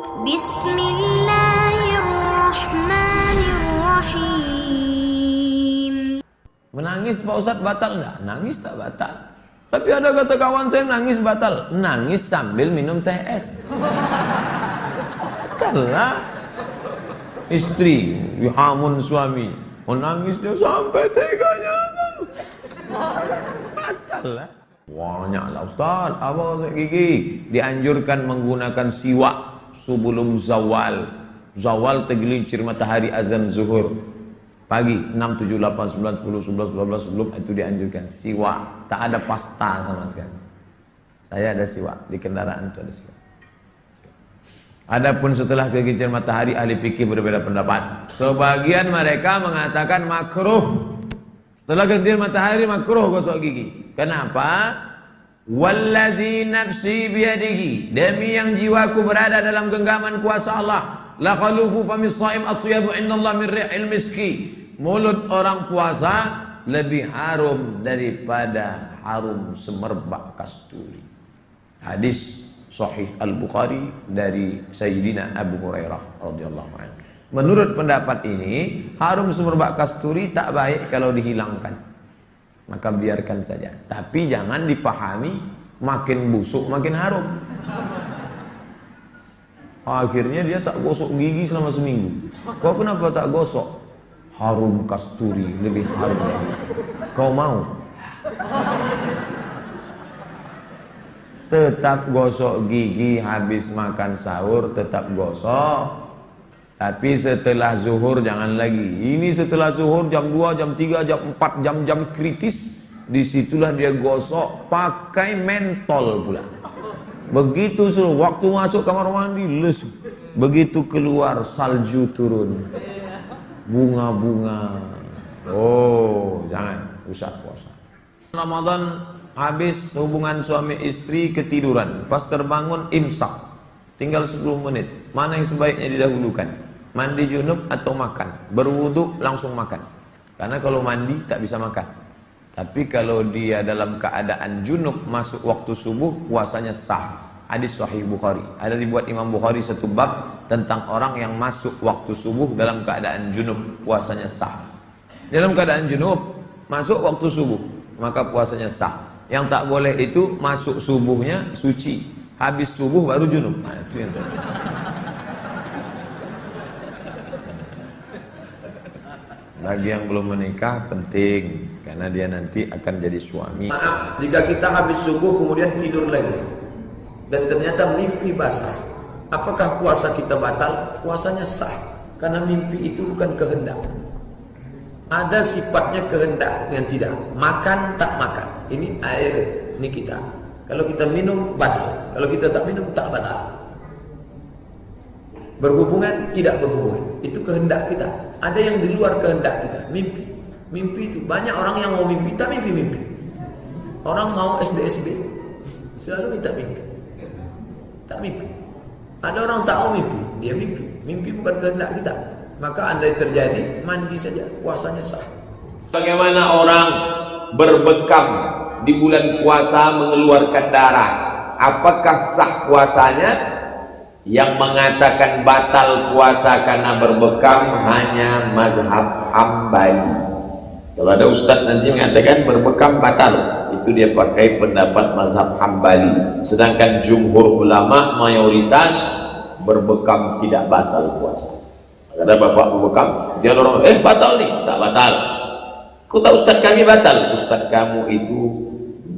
Bismillahirrahmanirrahim. Menangis Pak Ustadz batal enggak? Nangis tak batal. Tapi ada kata kawan saya nangis batal. Nangis sambil minum teh es. Batallah. Istri dihamun suami, menangis dia sampai teganya. Batallah. Banyaklah Ustaz. Apa gigi? Dianjurkan menggunakan siwak sebelum zawal. Zawal tergelincir matahari azan zuhur. Pagi 6, 7, 8, 9, 10, 11, 12 sebelum itu dianjurkan siwak. Tak ada pasta sama sekali. Saya ada siwak di kendaraan itu ada siwak. Adapun setelah tergelincir matahari ahli fikih berbeda pendapat. Sebagian mereka mengatakan makruh. Setelah tergelincir matahari makruh gosok gigi. Kenapa? Wallazi nafsi biyadihi, demi yang jiwaku berada dalam genggaman kuasa Allah, la khalufu famis shaim atyabu indallah min rihil miski. Mulut orang puasa lebih harum daripada harum semerbak kasturi. Hadis sahih Al-Bukhari dari Sayyidina Abu Hurairah radhiyallahu anhu. Menurut pendapat ini, harum semerbak kasturi tak baik kalau dihilangkan. Maka biarkan saja. Tapi jangan dipahami makin busuk makin harum. Akhirnya dia tak gosok gigi selama seminggu. Kau kenapa tak gosok? Harum kasturi lebih harum. Kau mau? Tetap gosok gigi habis makan sahur, tetap gosok. Tapi setelah zuhur jangan lagi. Ini setelah zuhur jam 2, jam 3, jam 4, jam-jam kritis. Disitulah dia gosok pakai mentol pula. Begitu waktu masuk kamar mandi lesu. Begitu keluar salju turun. Bunga-bunga. Oh, jangan usah puasa. Ramadan habis hubungan suami istri ketiduran. Pas terbangun imsak. Tinggal 10 menit. Mana yang sebaiknya didahulukan? Mandi junub atau makan? Berwudu langsung makan. Karena kalau mandi tak bisa makan. Tapi kalau dia dalam keadaan junub masuk waktu subuh, puasanya sah. Hadis sahih Bukhari. Ada dibuat Imam Bukhari satu bab tentang orang yang masuk waktu subuh dalam keadaan junub, puasanya sah. Dalam keadaan junub masuk waktu subuh, maka puasanya sah. Yang tak boleh itu masuk subuhnya suci, habis subuh baru junub. Nah, itu yang terjadi. Bagi yang belum menikah penting, karena dia nanti akan jadi suami. Maaf, jika kita habis subuh kemudian tidur lagi dan ternyata mimpi basah, apakah puasa kita batal? Puasanya sah, karena mimpi itu bukan kehendak. Ada sifatnya kehendak yang tidak. Makan tak makan. Ini air, ini kita. Kalau kita minum batal, kalau kita tak minum tak batal. Berhubungan tidak berhubungan, itu kehendak kita. Ada yang di luar kehendak kita, mimpi. Mimpi itu banyak orang yang mau mimpi, tak mimpi-mimpi. Orang mau SDSB, selalu minta mimpi. Tak mimpi. Ada orang tak mau mimpi, dia mimpi. Mimpi bukan kehendak kita. Maka andai terjadi, mandi saja, puasanya sah. Bagaimana orang berbekam di bulan puasa mengeluarkan darah? Apakah sah puasanya? Yang mengatakan batal puasa karena berbekam hanya mazhab Hambali. Kalau ada ustaz nanti mengatakan berbekam batal, itu dia pakai pendapat mazhab Hambali. Sedangkan jumhur ulama mayoritas berbekam tidak batal puasa. Ada bapak berbekam, jangan orang batal nih, tak batal. Kau tahu ustaz kami batal? Ustaz kamu itu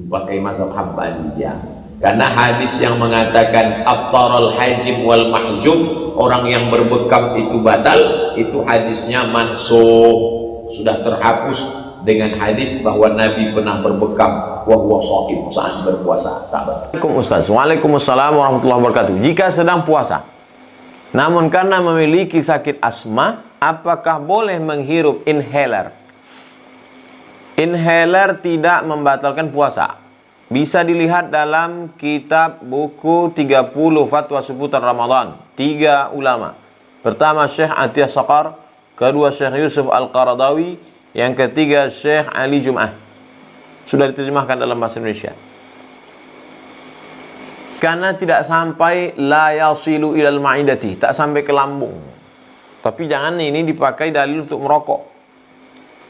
pakai mazhab Hambali ya. Karena hadis yang mengatakan aftarul hajim wal mahjum, orang yang berbekam itu batal, itu hadisnya mansukh, sudah terhapus dengan hadis bahwa Nabi pernah berbekam wa huwa shaim, saat berpuasa tak batal. Waalaikumsalam warahmatullahi wabarakatuh. Jika sedang puasa namun karena memiliki sakit asma, apakah boleh menghirup inhaler? Inhaler tidak membatalkan puasa. Bisa dilihat dalam kitab buku 30 fatwa seputar Ramadan. 3 ulama. Pertama Syekh Atiyah Saqar, kedua Syekh Yusuf Al-Qaradawi, yang ketiga Syekh Ali Jum'ah. Sudah diterjemahkan dalam bahasa Indonesia. Karena tidak sampai la yasilu ilal ma'idati, tak sampai ke lambung. Tapi jangan ini dipakai dalil untuk merokok.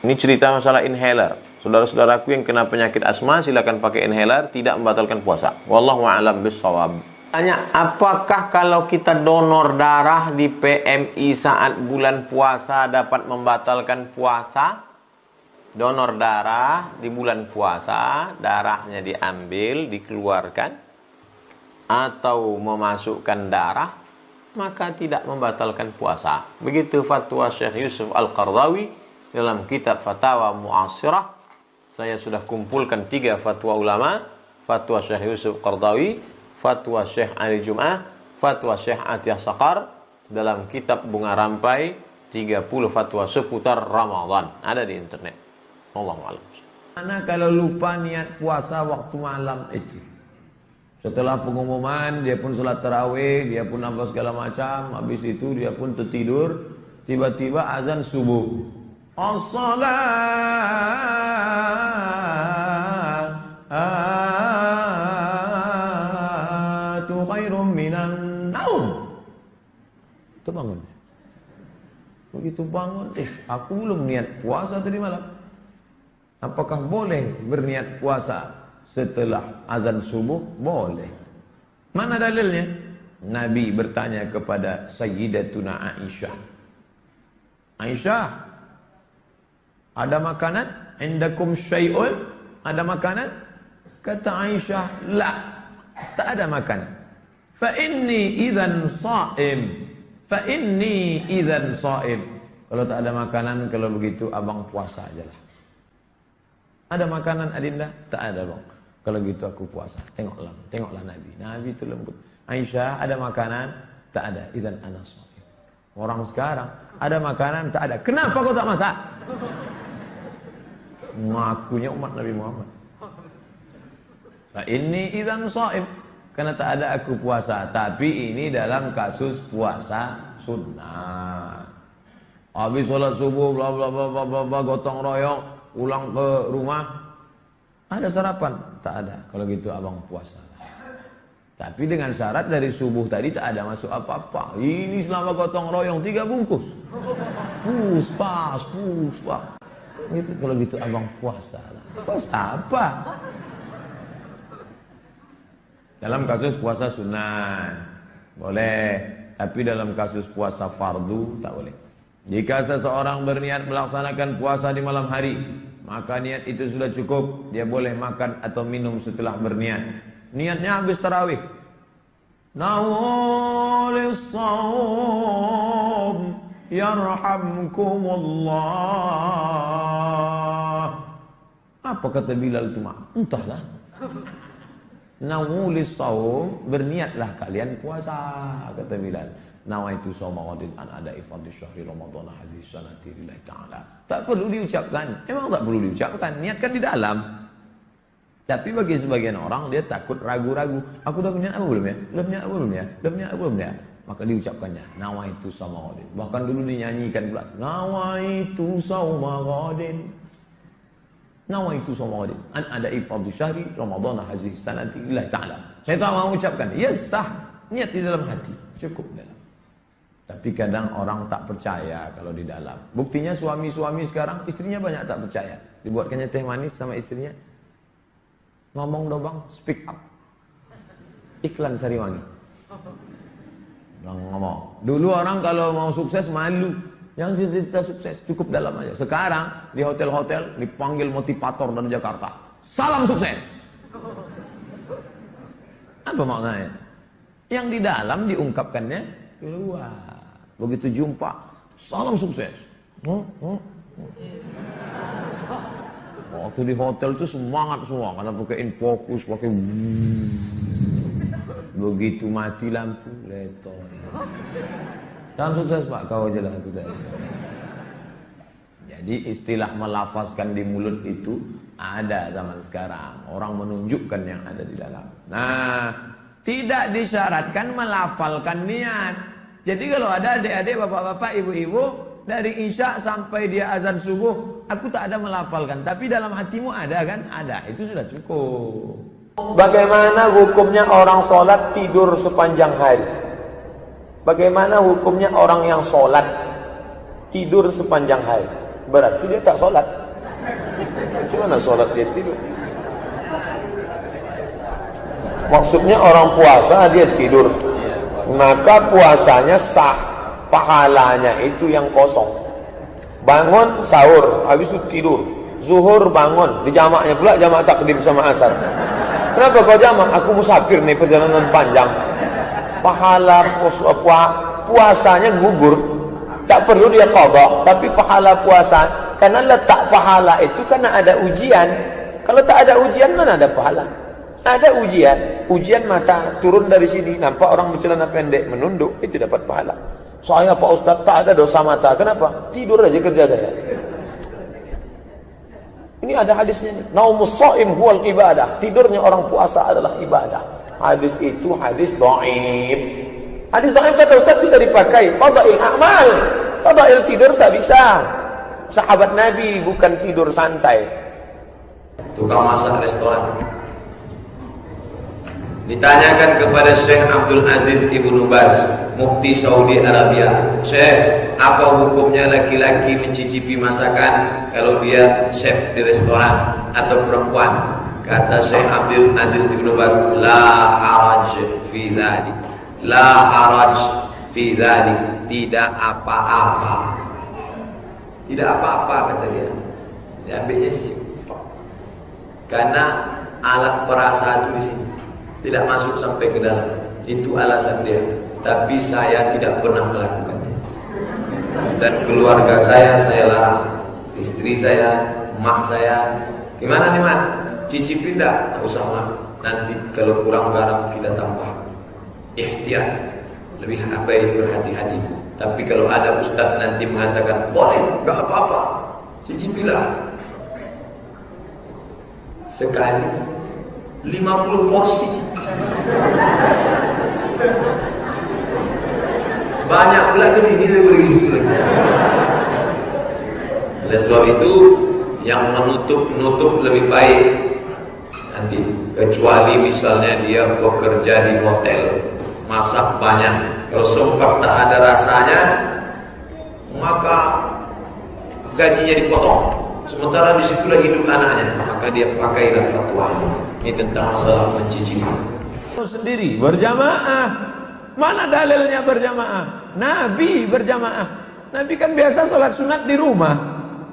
Ini cerita masalah inhaler. Saudara-saudaraku yang kena penyakit asma silakan pakai inhaler, tidak membatalkan puasa. Wallahu a'lam bishawab. Tanya, apakah kalau kita donor darah di PMI saat bulan puasa dapat membatalkan puasa? Donor darah di bulan puasa, darahnya diambil, dikeluarkan, atau memasukkan darah, maka tidak membatalkan puasa. Begitu fatwa Syekh Yusuf Al-Qardawi dalam kitab Fatawa Mu'asirah. Saya sudah kumpulkan 3 fatwa ulama, fatwa Syekh Yusuf Qardawi, fatwa Syekh Ali Jum'ah, fatwa Syekh Atiyah Saqar dalam kitab Bunga Rampai, 30 fatwa seputar Ramadan. Ada di internet. Wallahu a'lam. Mana kalau lupa niat puasa waktu malam itu? Setelah pengumuman, dia pun salat tarawih, dia pun apa segala macam, habis itu dia pun tertidur, tiba-tiba azan subuh. As-salatu khairum minan naum. Itu bangun. Begitu bangun, aku belum niat puasa tadi malam. Apakah boleh berniat puasa setelah azan subuh? Boleh. Mana dalilnya? Nabi bertanya kepada Sayyidatuna Aisyah. Aisyah, ada makanan? Indakum syai'un? Ada makanan? Kata Aisyah, la, tak ada makanan. Fa inni idzan sha'im. Fa inni idzan sha'im. Kalau tak ada makanan, kalau begitu abang puasa ajalah. Ada makanan Adinda? Tak ada bang. Kalau gitu aku puasa. Tengoklah Nabi. Nabi itu lembut. Aisyah, ada makanan? Tak ada. Idzan ana shaim. Orang sekarang ada makanan, tak ada. Kenapa kau tak masak? Ngakunya umat Nabi Muhammad. Nah, ini idzan shaim. Karena tak ada aku puasa. Tapi ini dalam kasus puasa sunnah. Habis sholat subuh, bla bla bla bla bla, gotong royong, pulang ke rumah, ada sarapan? Tak ada. Kalau gitu abang puasa. Tapi dengan syarat dari subuh tadi tak ada masuk apa-apa. Ini selama gotong royong 3 bungkus. Puspas. Gitu. Kalau gitu abang puasa. Puasa apa? Dalam kasus puasa sunnah boleh. Tapi dalam kasus puasa fardu tak boleh. Jika seseorang berniat melaksanakan puasa di malam hari, maka niat itu sudah cukup. Dia boleh makan atau minum setelah berniat. Niatnya habis tarawih. Nawalis shaum yarhamkumullah. Apa kata Bilal itu mak? Entahlah. Nawalis shaum, berniatlah kalian puasa, kata Bilal. Nawaitu shauma ghadin an ada'i fardhi syahri ramadhana hadhihi sanati lillahi ta'ala. Tak perlu diucapkan. Memang tak perlu diucapkan. Niatkan di dalam. Tapi bagi sebagian orang dia takut ragu-ragu. Aku dah berniat apa belum ya? Dah berniat apa belum ya? Dah berniat apa belum ya? Maka diucapkannya. Nawaitu shauma ghadin. Bahkan dulu dinyanyikan pula. Nawaitu shauma ghadin. Nawaitu shauma ghadin an ada'i fardhi syahri ramadhana hadhihi sanati lillahi ta'ala. Saya tak mau ucapkan. Ya sah. Niat di dalam hati. Cukup dalam. Tapi kadang orang tak percaya kalau di dalam. Buktinya suami-suami sekarang istrinya banyak tak percaya. Dibuatkannya teh manis sama istrinya. Ngomong dong bang, speak up. Iklan Sariwangi. Ngomong. Dulu orang kalau mau sukses malu. Yang cerita sukses cukup dalam aja. Sekarang di hotel-hotel dipanggil motivator dari Jakarta. Salam sukses. Apa maknanya? Yang di dalam diungkapkannya keluar. Begitu jumpa, salam sukses. Waktu di hotel itu semangat semua, karena pakai fokus, pakai. Begitu mati lampu, leton. Salam sukses pak, kau aja lah aku tadi. Jadi istilah melafazkan di mulut itu ada zaman sekarang. Orang menunjukkan yang ada di dalam. Nah, tidak disyaratkan melafalkan niat. Jadi kalau ada adik-adik, bapak-bapak, ibu-ibu, dari Isya sampai dia azan subuh, aku tak ada melafalkan. Tapi dalam hatimu ada kan? Ada. Itu sudah cukup. Bagaimana hukumnya orang sholat tidur sepanjang hari? Bagaimana hukumnya orang yang sholat tidur sepanjang hari? Berarti dia tak sholat. Gimana sholat dia tidur? Maksudnya orang puasa dia tidur, maka puasanya sah, pahalanya itu yang kosong. Bangun sahur, habis itu tidur. Zuhur bangun, di jamaknya pula jamak takdim sama asar. Kenapa kau jamak? Aku musafir nih, perjalanan panjang. Pahala puasanya gugur. Tak perlu dia qadha, tapi pahala puasa, karena letak pahala itu karena ada ujian. Kalau tak ada ujian, mana ada pahala? Ada ujian mata, turun dari sini, nampak orang bercelana pendek, menunduk, itu dapat pahala. Saya Pak Ustaz tak ada dosa mata, kenapa? Tidur aja kerja saya. Ini ada hadisnya nih. Naumus shaim huwal ibadah. Tidurnya orang puasa adalah ibadah. Hadis itu hadis dhaif. Hadis dhaif kata Ustaz bisa dipakai fadail a'mal. Fadail tidur tak bisa. Sahabat Nabi bukan tidur santai. Tukang masak restoran. Ditanyakan kepada Syekh Abdul Aziz Ibnu Baz, Mufti Saudi Arabia, Syekh, apa hukumnya laki-laki mencicipi masakan kalau dia chef di restoran atau perempuan? Kata Syekh Abdul Aziz Ibnu Baz, la haraj fi dzalik. La haraj fi dzalik, tidak apa-apa. Tidak apa-apa kata dia. Diambilnya sih. Karena alat perasa itu di sini tidak masuk sampai ke dalam. Itu alasan dia. Tapi saya tidak pernah melakukannya. Dan keluarga saya larang. Istri saya, mak saya. Gimana nih mak? Cicipin dah? Tak usah mak. Nanti kalau kurang garam kita tambah. Ihtiyat. Lebih baik berhati-hati. Tapi kalau ada ustaz nanti mengatakan boleh, gak apa-apa, cicipilah. Sekali 50 porsi. Banyak pula ke sini daripada ke situ lagi. Oleh sebab itu yang menutup lebih baik nanti, kecuali misalnya dia bekerja di hotel, masak banyak, kalau sempat tak ada rasanya maka gajinya dipotong, sementara di situlah hidup anaknya, maka dia pakailah fatwa. Ini tentang masalah mencicipi. Sendiri berjamaah. Mana dalilnya berjamaah? Nabi berjamaah. Nabi kan biasa sholat sunat di rumah.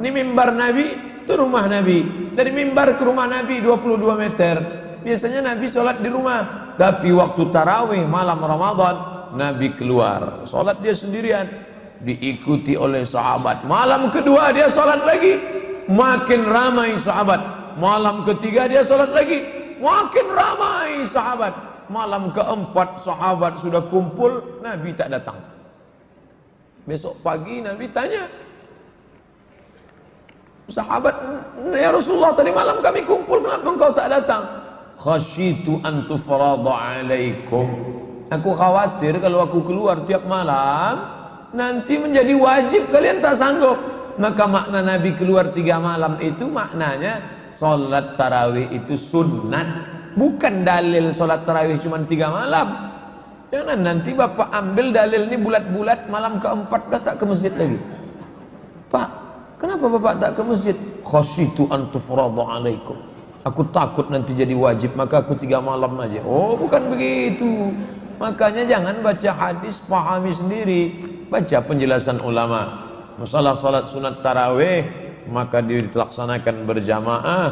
Ini mimbar Nabi, itu rumah Nabi. Dari mimbar ke rumah Nabi 22 meter. Biasanya Nabi sholat di rumah. Tapi waktu tarawih malam Ramadan, Nabi keluar. Sholat dia sendirian. Diikuti oleh sahabat. Malam kedua dia sholat lagi. Makin ramai sahabat. Malam ketiga dia sholat lagi. Makin ramai sahabat. Malam keempat sahabat sudah kumpul, Nabi tak datang. Besok pagi Nabi tanya, sahabat, ya Rasulullah, tadi malam kami kumpul, kenapa engkau tak datang? Khasyitu an tufrada alaikum. Aku khawatir kalau aku keluar tiap malam, nanti menjadi wajib, kalian tak sanggup. Maka makna Nabi keluar 3 malam itu maknanya sholat tarawih itu sunnat, bukan dalil sholat tarawih cuma 3 malam. Jangan nanti bapak ambil dalil ini bulat-bulat, malam keempat dah tak ke masjid lagi. Pak, kenapa bapak tak ke masjid? Khasyitu an tufrada alaikum. Aku takut nanti jadi wajib, maka aku 3 malam aja. Oh, bukan begitu. Makanya jangan baca hadis, pahami sendiri. Baca penjelasan ulama. Masalah sholat sunat tarawih, maka dilaksanakan berjamaah.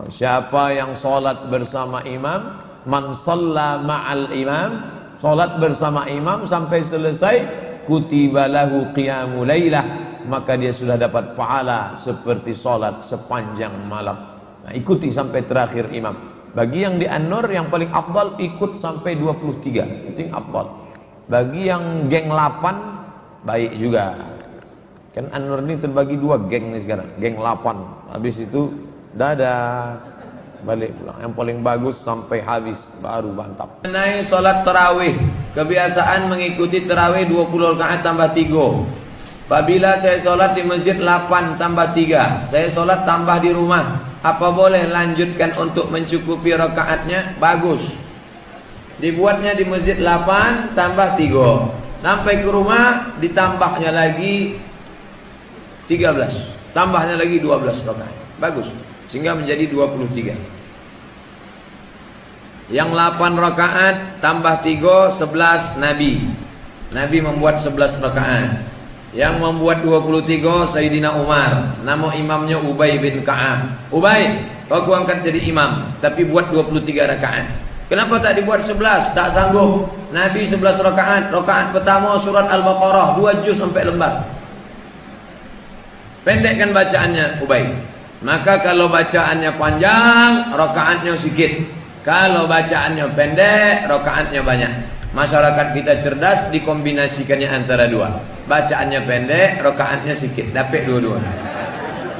Siapa yang sholat bersama imam, man shalla ma'al imam, sholat bersama imam sampai selesai, kutiba lahu qiyamul lailah, maka dia sudah dapat pahala seperti sholat sepanjang malam. Nah, ikuti sampai terakhir imam. Bagi yang di An-Nur yang paling afdal ikut sampai 23, itu yang afdal. Bagi yang geng 8 baik juga. Kan An-Nur ini terbagi 2 geng nih sekarang, geng 8. Habis itu dadah, balik pulang. Yang paling bagus sampai habis baru mantap. Mengenai salat tarawih, kebiasaan mengikuti tarawih 20 rakaat tambah 3. Apabila saya salat di masjid 8 tambah 3, saya salat tambah di rumah Apa boleh lanjutkan untuk mencukupi rakaatnya? Bagus. Dibuatnya di masjid 8 tambah 3. Sampai ke rumah ditambahnya lagi 13. Tambahnya lagi 12 rakaat. Bagus. Sehingga menjadi 23. Yang 8 rakaat tambah 3 11 Nabi. Nabi membuat 11 rakaat. Yang membuat 23 Sayyidina Umar. Nama imamnya Ubay bin Ka'ab. Ubay, kau angkat jadi imam, tapi buat 23 rakaat. Kenapa tak dibuat 11? Tak sanggup. Nabi 11 rakaat. Rakaat pertama surat Al-Baqarah 2 juz sampai lembar. Pendekkan bacaannya Ubay. Maka kalau bacaannya panjang, rakaatnya sedikit. Kalau bacaannya pendek, rakaatnya banyak. Masyarakat kita cerdas, dikombinasikannya antara dua. Bacaannya pendek, rakaatnya sedikit, dapat dua-dua.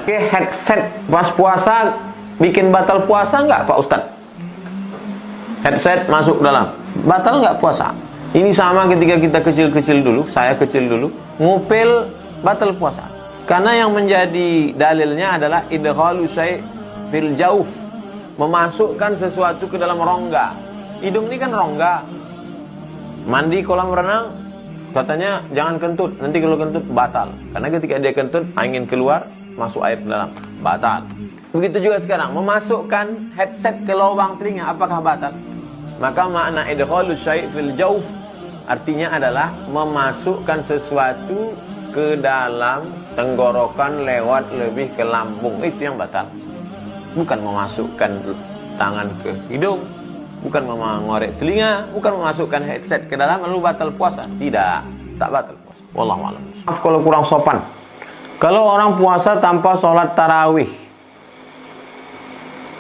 Oke, headset pas puasa bikin batal puasa nggak Pak Ustadz? Headset masuk dalam, batal nggak puasa? Ini sama ketika kita kecil-kecil dulu, saya kecil dulu, ngupil batal puasa. Karena yang menjadi dalilnya adalah idghalu syai' fil jauf, memasukkan sesuatu ke dalam rongga. Hidung ini kan rongga. Mandi kolam renang, katanya jangan kentut, nanti kalau kentut batal. Karena ketika dia kentut, angin keluar, masuk air ke dalam, batal. Begitu juga sekarang, memasukkan headset ke lubang telinga, apakah batal? Maka makna idghalu syai' fil jauf artinya adalah memasukkan sesuatu ke dalam tenggorokan lewat lebih ke lambung, itu yang batal. Bukan memasukkan tangan ke hidung, bukan mengorek telinga, bukan memasukkan headset ke dalam lalu batal puasa. Tidak, tak batal puasa. Wallahu a'lam. Maaf kalau kurang sopan. Kalau orang puasa tanpa sholat tarawih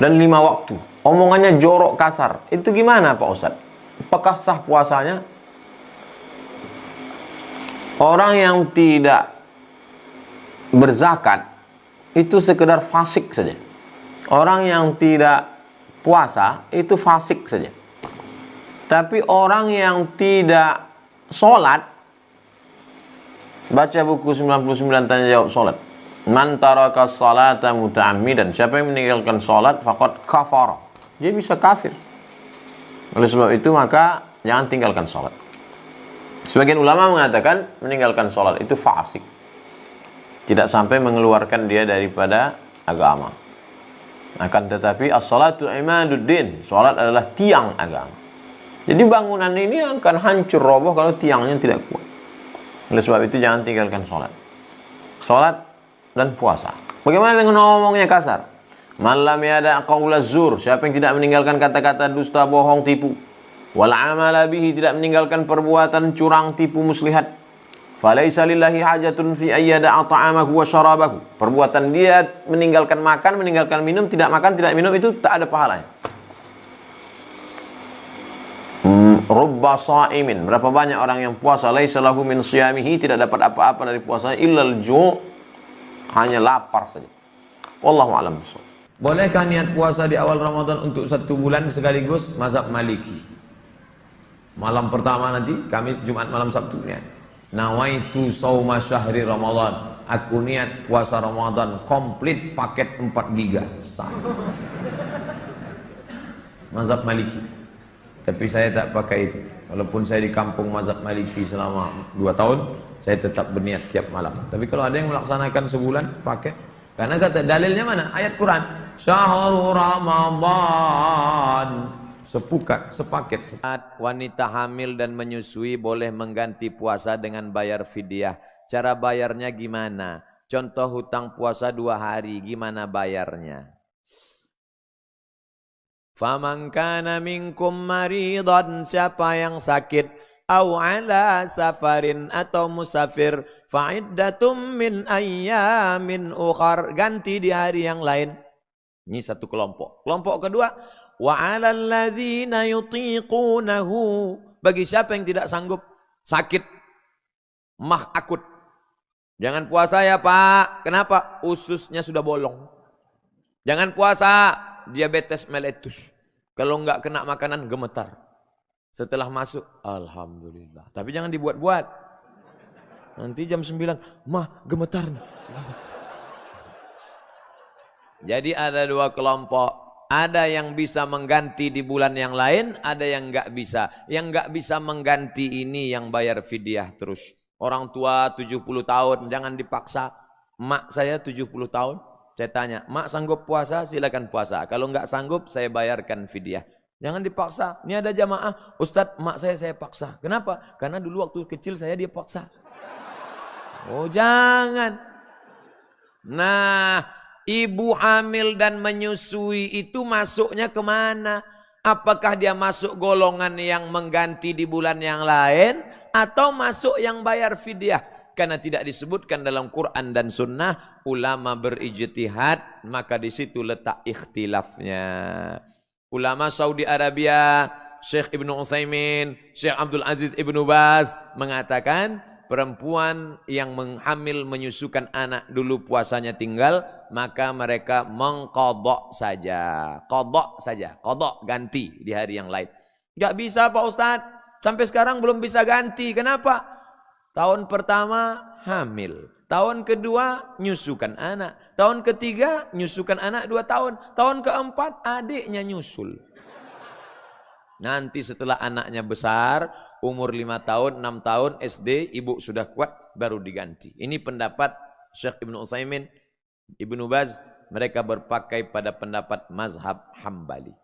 dan 5 waktu, omongannya jorok kasar, itu gimana Pak Ustadz? Apakah sah puasanya? Orang yang tidak berzakat itu sekedar fasik saja. Orang yang tidak puasa itu fasik saja. Tapi orang yang tidak sholat, baca buku 99 tanya jawab sholat. Man taraka sholata muta'ammidan, siapa yang meninggalkan sholat faqad kafara, dia bisa kafir. Oleh sebab itu maka jangan tinggalkan sholat. Sebagian ulama mengatakan meninggalkan sholat itu fasik, tidak sampai mengeluarkan dia daripada agama. Akan tetapi as-salatu imaduddin, sholat adalah tiang agama. Jadi bangunan ini akan hancur roboh kalau tiangnya tidak kuat. Oleh sebab itu jangan tinggalkan sholat. Sholat dan puasa. Bagaimana dengan ngomongnya kasar? Man lam yada' qaula zur, siapa yang tidak meninggalkan kata-kata dusta, bohong, tipu. Wal amala bihi, tidak meninggalkan perbuatan curang, tipu, muslihat. Falaisa lillahi hajatun fi ayyada'a ta'amahu wa syarabahu. Perbuatan dia meninggalkan makan, meninggalkan minum, tidak makan, tidak minum, itu tak ada pahalanya. Rubba sha'imin, berapa banyak orang yang puasa laisa lahu min shiyamihi, tidak dapat apa-apa dari puasanya illal ju', hanya lapar saja. Wallahu a'lam bishawab. Bolehkah niat puasa di awal Ramadan untuk 1 bulan sekaligus? Mazhab Maliki. Malam pertama nanti, Kamis, Jumat, malam Sabtu niat. Nawaitu sauma syahri Ramadan. Aku niat puasa Ramadan komplit paket 4 giga. Sah. Mazhab Maliki. Tapi saya tak pakai itu. Walaupun saya di kampung mazhab Maliki selama 2 tahun, saya tetap berniat tiap malam. Tapi kalau ada yang melaksanakan sebulan, pakai. Karena kata dalilnya mana? Ayat Quran. Syahrul Ramadan. Sepaket. Wanita hamil dan menyusui boleh mengganti puasa dengan bayar fidyah. Cara bayarnya gimana? Contoh hutang puasa 2 hari, gimana bayarnya? Faman kana minkum maridan, siapa yang sakit, au ala safarin, atau musafir, fa'iddatum min ayyamin ukhar, ganti di hari yang lain. Ini satu kelompok. Kelompok kedua, wa 'alal ladzina yutiqunahu, bagi siapa yang tidak sanggup, sakit mah akut. Jangan puasa ya Pak. Kenapa? Ususnya sudah bolong. Jangan puasa, diabetes meletus. Kalau enggak kena makanan gemetar. Setelah masuk, alhamdulillah. Tapi jangan dibuat-buat. Nanti jam 9, mah gemetar. Jadi ada dua kelompok. Ada yang bisa mengganti di bulan yang lain, ada yang nggak bisa. Yang nggak bisa mengganti ini yang bayar fidyah terus. Orang tua 70 tahun, jangan dipaksa. Mak saya 70 tahun, saya tanya, mak sanggup puasa? Silakan puasa. Kalau nggak sanggup, saya bayarkan fidyah. Jangan dipaksa. Ini ada jamaah, Ustadz, mak saya paksa. Kenapa? Karena dulu waktu kecil saya dia paksa. Oh jangan. Nah, ibu hamil dan menyusui itu masuknya kemana? Apakah dia masuk golongan yang mengganti di bulan yang lain, atau masuk yang bayar fidyah? Karena tidak disebutkan dalam Quran dan Sunnah, ulama berijtihad, maka di situ letak ikhtilafnya. Ulama Saudi Arabia, Syekh Ibnu Utsaimin, Syekh Abdul Aziz Ibnu Baz mengatakan, perempuan yang menghamil menyusukan anak dulu puasanya tinggal, maka mereka mengqadha saja. Qadha saja, qadha ganti di hari yang lain. Enggak bisa Pak Ustadz, sampai sekarang belum bisa ganti. Kenapa? Tahun pertama hamil, tahun kedua nyusukan anak, tahun ketiga nyusukan anak 2 tahun, tahun keempat adiknya nyusul. Nanti setelah anaknya besar, umur 5 tahun, 6 tahun, SD, ibu sudah kuat, baru diganti. Ini pendapat Syekh Ibnu Utsaimin, Ibnu Baz, mereka berpakai pada pendapat mazhab Hambali.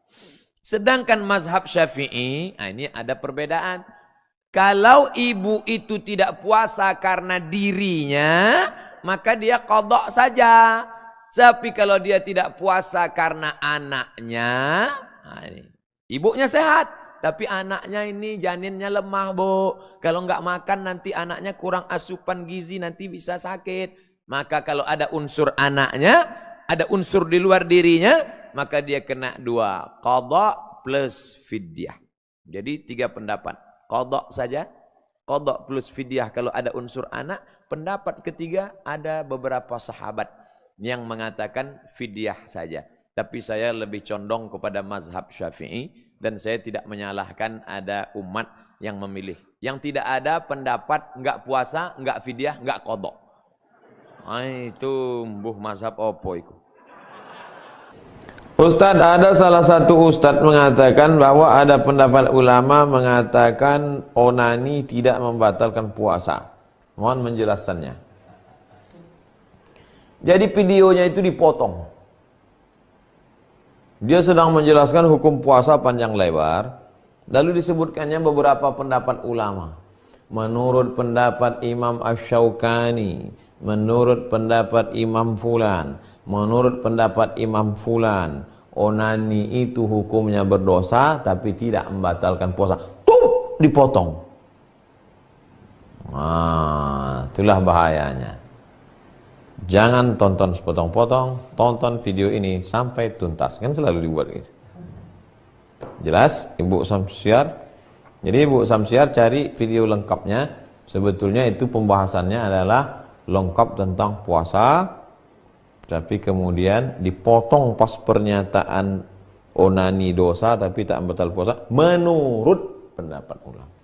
Sedangkan mazhab Syafi'i, ini ada perbedaan. Kalau ibu itu tidak puasa karena dirinya, maka dia qadha saja. Tapi kalau dia tidak puasa karena anaknya, ibunya sehat, tapi anaknya ini janinnya lemah, Bu. Kalau nggak makan nanti anaknya kurang asupan gizi, nanti bisa sakit. Maka kalau ada unsur anaknya, ada unsur di luar dirinya, maka dia kena 2, qadha plus fidyah. Jadi 3 pendapat. Qadha saja, qadha plus fidyah kalau ada unsur anak. Pendapat ketiga, ada beberapa sahabat yang mengatakan fidyah saja. Tapi saya lebih condong kepada mazhab Syafi'i, dan saya tidak menyalahkan ada umat yang memilih. Yang tidak ada pendapat enggak puasa, enggak fidyah, enggak qadha. Itu mbuh mazhab opo iku. Ustadz, ada salah satu ustadz mengatakan bahwa ada pendapat ulama mengatakan onani tidak membatalkan puasa. Mohon menjelaskannya. Jadi videonya itu dipotong. Dia sedang menjelaskan hukum puasa panjang lebar, lalu disebutkannya beberapa pendapat ulama. Menurut pendapat Imam Asy-Syaukani, menurut pendapat Imam Fulan, menurut pendapat Imam Fulan, onani itu hukumnya berdosa tapi tidak membatalkan puasa. Tuh, dipotong. Itulah bahayanya. Jangan tonton sepotong-potong, tonton video ini sampai tuntas. Kan selalu dibuat gitu. Jelas, Ibu Samsiar? Jadi Ibu Samsiar cari video lengkapnya. Sebetulnya itu pembahasannya adalah lengkap tentang puasa, tapi kemudian dipotong pas pernyataan onani dosa tapi tak membatal puasa menurut pendapat ulama.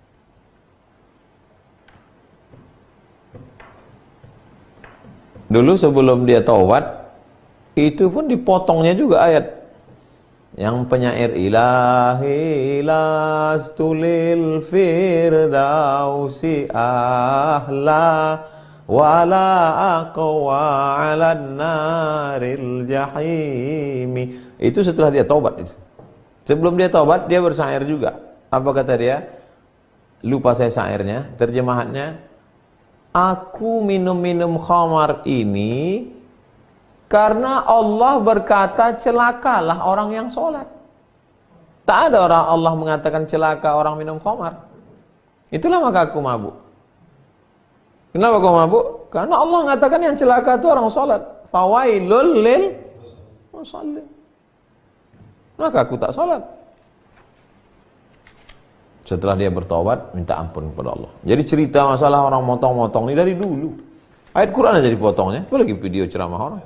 Dulu sebelum dia taubat, itu pun dipotongnya juga ayat yang penyair ilahi lastulil firdausi ahla wala aqwa 'alan naril jahimi. Itu setelah dia taubat itu. Sebelum dia taubat dia bersair juga. Apa kata dia? Lupa saya syairnya, terjemahannya. Aku minum-minum khamar ini karena Allah berkata celakalah orang yang sholat. Tak ada orang Allah mengatakan celaka orang minum khamar. Itulah maka aku mabuk. Kenapa kau mabuk? Karena Allah mengatakan yang celaka itu orang sholat. Fawailul lil musallin. Maka aku tak sholat. Setelah dia bertobat, minta ampun kepada Allah. Jadi cerita masalah orang motong-motong ini dari dulu. Ayat Quran aja dipotongnya. Apalagi video ceramah orang.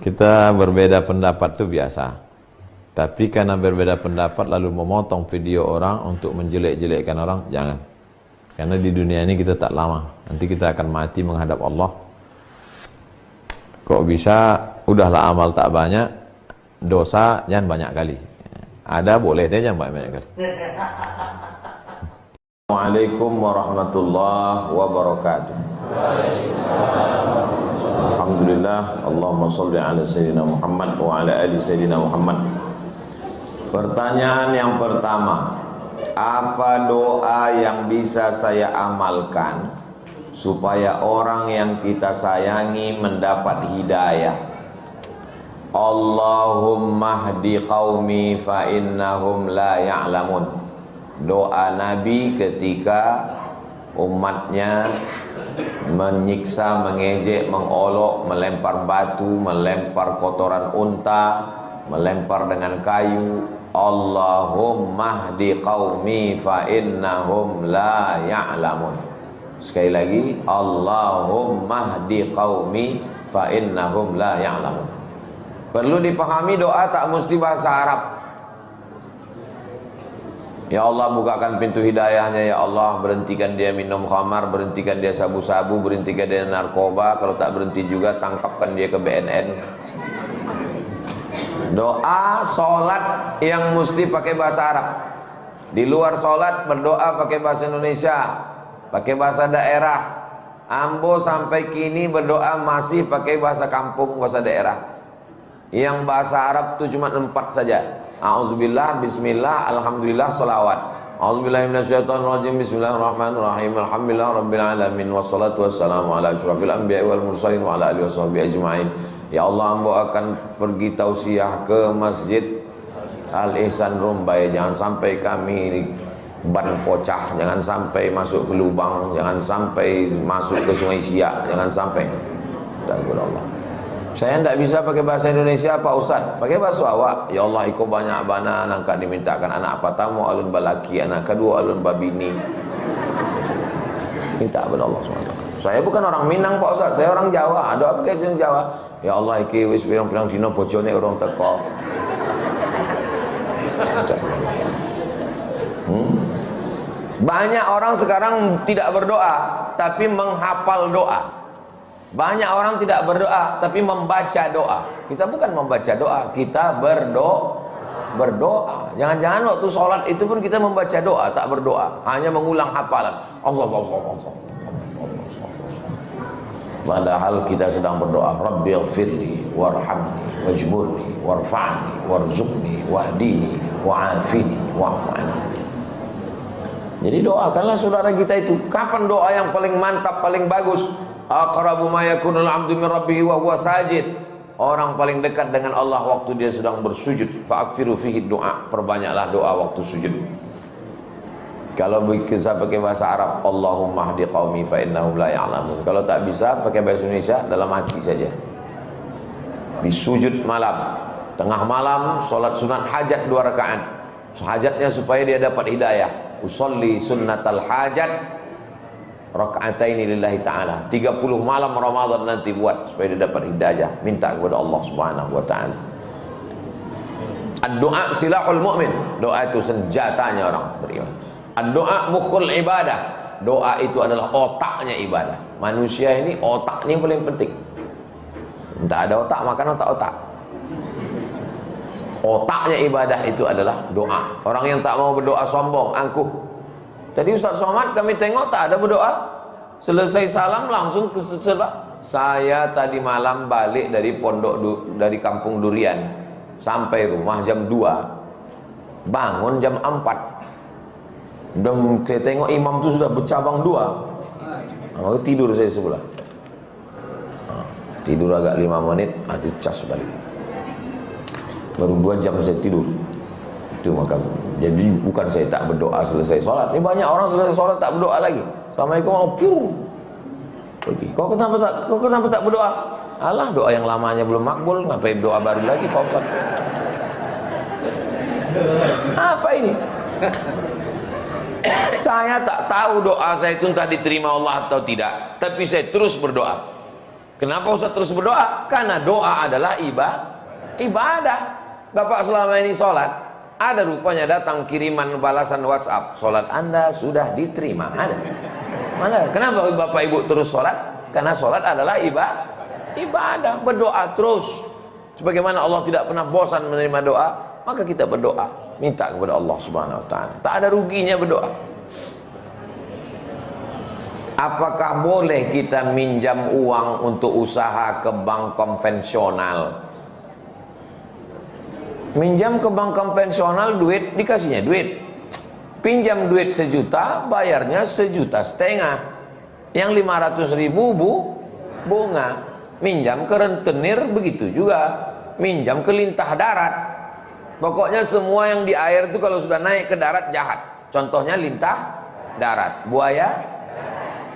Kita berbeda pendapat itu biasa. Tapi karena berbeda pendapat lalu memotong video orang untuk menjelek-jelekkan orang, jangan. Karena di dunia ini kita tak lama. Nanti kita akan mati menghadap Allah. Kok bisa, udahlah amal tak banyak, dosa jangan banyak kali. Ada boleh, jangan banyak kali. Assalamualaikum warahmatullahi wabarakatuh. Alhamdulillah, Allahumma sholli ala sayyidina Muhammad wa ala ali sayyidina Muhammad. Pertanyaan yang pertama, apa doa yang bisa saya amalkan supaya orang yang kita sayangi mendapat hidayah? Allahumma hdi qaumi fa innahum la ya'lamun. Doa Nabi ketika umatnya menyiksa, mengejek, mengolok, melempar batu, melempar kotoran unta, melempar dengan kayu. Allahumma hdi qaumi fa innahum la ya'lamun. Sekali lagi, Allahumma hdi qaumi fa innahum la ya'lamun. Perlu dipahami, doa tak mesti bahasa Arab. Ya Allah, bukakan pintu hidayahnya. Ya Allah, berhentikan dia minum khamar, berhentikan dia sabu-sabu, berhentikan dia narkoba. Kalau tak berhenti juga, tangkapkan dia ke BNN. Doa solat yang mesti pakai bahasa Arab. Di luar solat berdoa pakai bahasa Indonesia, pakai bahasa daerah. Ambo sampai kini berdoa masih pakai bahasa kampung, bahasa daerah. Yang bahasa Arab itu cuma 4 saja. A'udzubillah, bismillah, alhamdulillah, salawat. A'udzubillahi minasyaitonirrajim, bismillahirrahmanirrahim, alhamdulillah rabbil alamin, wassalatu wassalamu ala asyrafil anbiya'i wal mursalin wa ala alihi washabbihi ajma'in. Ya Allah, ambo akan pergi tausiah ke Masjid Al Ihsan Rumbai. Jangan sampai kami ban pocah, jangan sampai masuk ke lubang, jangan sampai masuk ke Sungai Siak, jangan sampai. Allah. Saya tidak bisa pakai bahasa Indonesia Pak Ustaz, pakai bahasa awak. Ya Allah, ikut banyak bana nangka dimintakan anak pertama alun balaki, anak kedua alun babini. Minta kepada Allah SWT. Saya bukan orang Minang Pak Ustaz, saya orang Jawa. Ada apa kaitan Jawa? Ya Allah, iki wis pirang-pirang dina bojone urung teko. Banyak orang sekarang tidak berdoa tapi menghafal doa. Banyak orang tidak berdoa tapi membaca doa. Kita bukan membaca doa, kita berdoa. Jangan-jangan waktu sholat itu pun kita membaca doa, tak berdoa, hanya mengulang hafalan. Allah. Padahal kita sedang berdoa, Rabbighfirli warhamni wajburni warfa'ni warzuqni wahdini wa'afini wa'afani. Jadi doakanlah saudara kita itu. Kapan doa yang paling mantap, paling bagus? Aqrabu ma yakunul 'abdu min rabbih wa huwa sajid. Orang paling dekat dengan Allah waktu dia sedang bersujud. Fa'aktsiru fihi doa. Perbanyaklah doa waktu sujud. Kalau bisa pakai bahasa Arab, Allahumma hdi qaumi fa innahum la ya'lamun. Kalau tak bisa pakai bahasa Indonesia, dalam hati saja. Di sujud malam, tengah malam, solat sunat hajat 2 rakaat. Hajatnya supaya dia dapat hidayah. Usolli sunnatal hajat raka'ataini lillahi ta'ala. 30 malam Ramadan nanti buat supaya dia dapat hidayah. Minta kepada Allah Subhanahu wa ta'ala. Ad-doa silahul mu'min. Doa itu senjatanya orang beriman. Ad-doa mukhul ibadah. Doa itu adalah otaknya ibadah. Manusia ini otaknya yang paling penting. Tak ada otak, makan otak-otak. Otaknya ibadah itu adalah doa. Orang yang tak mau berdoa sombong, angkuh. Tadi Ustaz Somad kami tengok tak ada berdoa. Selesai salam langsung ke sebelah. Saya tadi malam balik dari dari kampung Durian. Sampai rumah jam 2. Bangun jam 4. Dan saya tengok imam tu sudah bercabang 2. Maka tidur saya sebelah. Tidur agak 5 menit, itu cas balik. Baru 2 jam saya tidur. Itu maka. Jadi bukan saya tak berdoa selesai sholat. Ini banyak orang selesai sholat tak berdoa lagi. Assalamualaikum, pergi. Kau kenapa tak berdoa? Alah, doa yang lamanya belum makbul, ngapain doa baru lagi Pak Ustaz? Apa ini? Saya tak tahu doa saya itu entah diterima Allah atau tidak, tapi saya terus berdoa. Kenapa Ustaz terus berdoa? Karena doa adalah ibadah. Bapak selama ini sholat, Ada rupanya datang kiriman balasan WhatsApp, sholat Anda sudah diterima. Ada. Mana? Kenapa Bapak Ibu terus sholat? Karena sholat adalah ibadah. Berdoa terus. Sebagaimana Allah tidak pernah bosan menerima doa, maka kita berdoa, minta kepada Allah Subhanahu wa taala. Tak ada ruginya berdoa. Apakah boleh kita minjam uang untuk usaha ke bank konvensional? Minjam ke bank konvensional duit, dikasihnya duit. Pinjam duit 1 juta, bayarnya 1,5 juta. Yang 500.000 bunga. Minjam ke rentenir begitu juga. Minjam ke lintah darat. Pokoknya semua yang di air itu kalau sudah naik ke darat jahat. Contohnya lintah darat, buaya.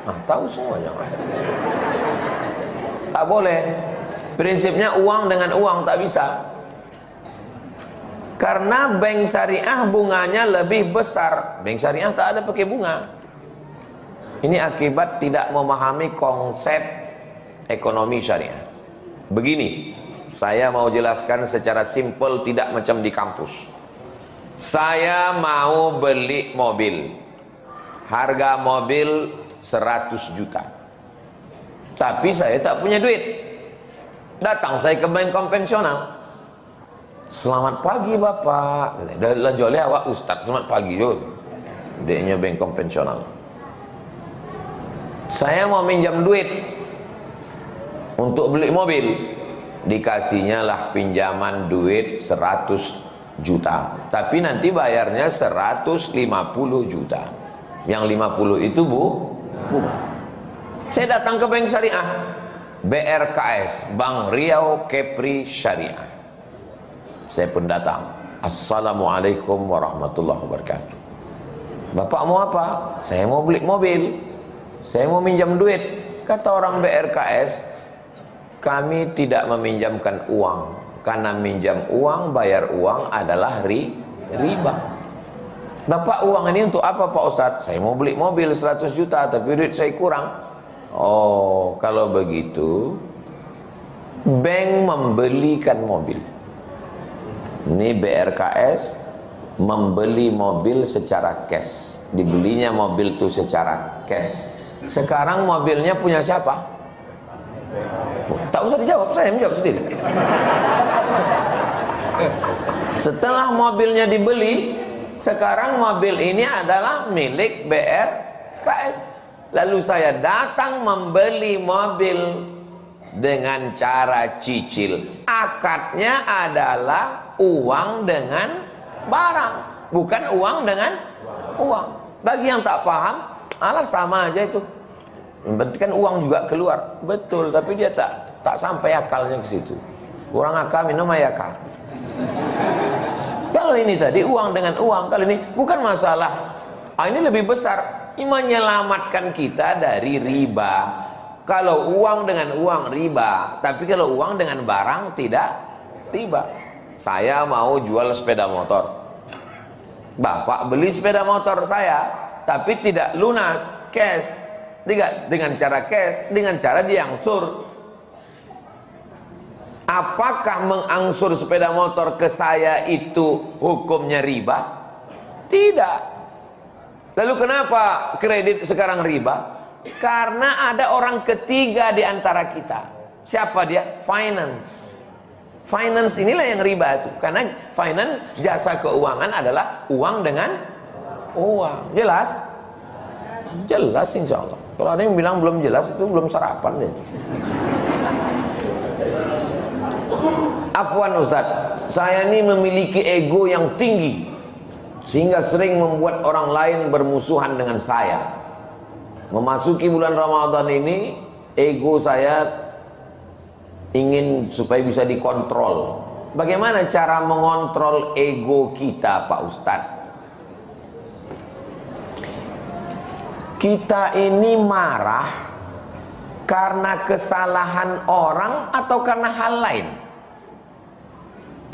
Nah, tahu semuanya. Tak boleh. Prinsipnya uang dengan uang tak bisa. Karena bank syariah bunganya lebih besar. Bank syariah tak ada pakai bunga. Ini akibat tidak memahami konsep ekonomi syariah. Begini, saya mau jelaskan secara simpel, tidak macam di kampus. Saya mau beli mobil. Harga mobil 100 juta. Tapi saya tak punya duit. Datang saya ke bank konvensional. Selamat pagi Bapak. Dah jual awak Ustaz, selamat pagi Jod. Dia bank konvensional. Saya mau minjam duit untuk beli mobil. Dikasihnya lah pinjaman duit 100 juta. Tapi nanti bayarnya 150 juta. Yang 50 itu bunga. Saya datang ke bank syariah, BRKS, Bank Riau Kepri Syariah. Saya pun datang. Assalamualaikum warahmatullahi wabarakatuh. Bapak mau apa? Saya mau beli mobil. Saya mau minjam duit. Kata orang BRKS, kami tidak meminjamkan uang. Karena minjam uang, bayar uang adalah riba. Bapak, uang ini untuk apa Pak Ustadz? Saya mau beli mobil 100 juta, tapi duit saya kurang. Oh, kalau begitu, bank membelikan mobil. Ini BRKS membeli mobil secara cash. Dibelinya mobil itu secara cash. Sekarang mobilnya punya siapa? Tak usah dijawab, saya menjawab sendiri. Setelah mobilnya dibeli, sekarang mobil ini adalah milik BRKS. Lalu saya datang membeli mobil dengan cara cicil. Akadnya adalah uang dengan barang, bukan uang dengan uang. Bagi yang tak paham, alah sama aja itu. Berarti kan uang juga keluar. Betul, tapi dia tak sampai akalnya ke situ. Kurang akal minum ayakal. Kalau ini tadi uang dengan uang, kalau ini bukan masalah. Ini lebih besar. Ini menyelamatkan kita dari riba. Kalau uang dengan uang riba, tapi kalau uang dengan barang tidak riba. Saya mau jual sepeda motor. Bapak beli sepeda motor saya, tapi tidak lunas, cash. Dengan cara cash, dengan cara diangsur. Apakah mengangsur sepeda motor ke saya itu hukumnya riba? Tidak. Lalu kenapa kredit sekarang riba? Karena ada orang ketiga di antara kita. Siapa dia? Finance. Finance inilah yang riba itu. Karena finance, jasa keuangan adalah uang dengan uang. Jelas? Jelas insya Allah. Kalau ada yang bilang belum jelas, itu belum sarapan deh. Afwan Ustaz, saya ini memiliki ego yang tinggi sehingga sering membuat orang lain bermusuhan dengan saya. Memasuki bulan Ramadan ini, ego saya ingin supaya bisa dikontrol. Bagaimana cara mengontrol ego kita, Pak Ustadz? Kita ini marah karena kesalahan orang atau karena hal lain?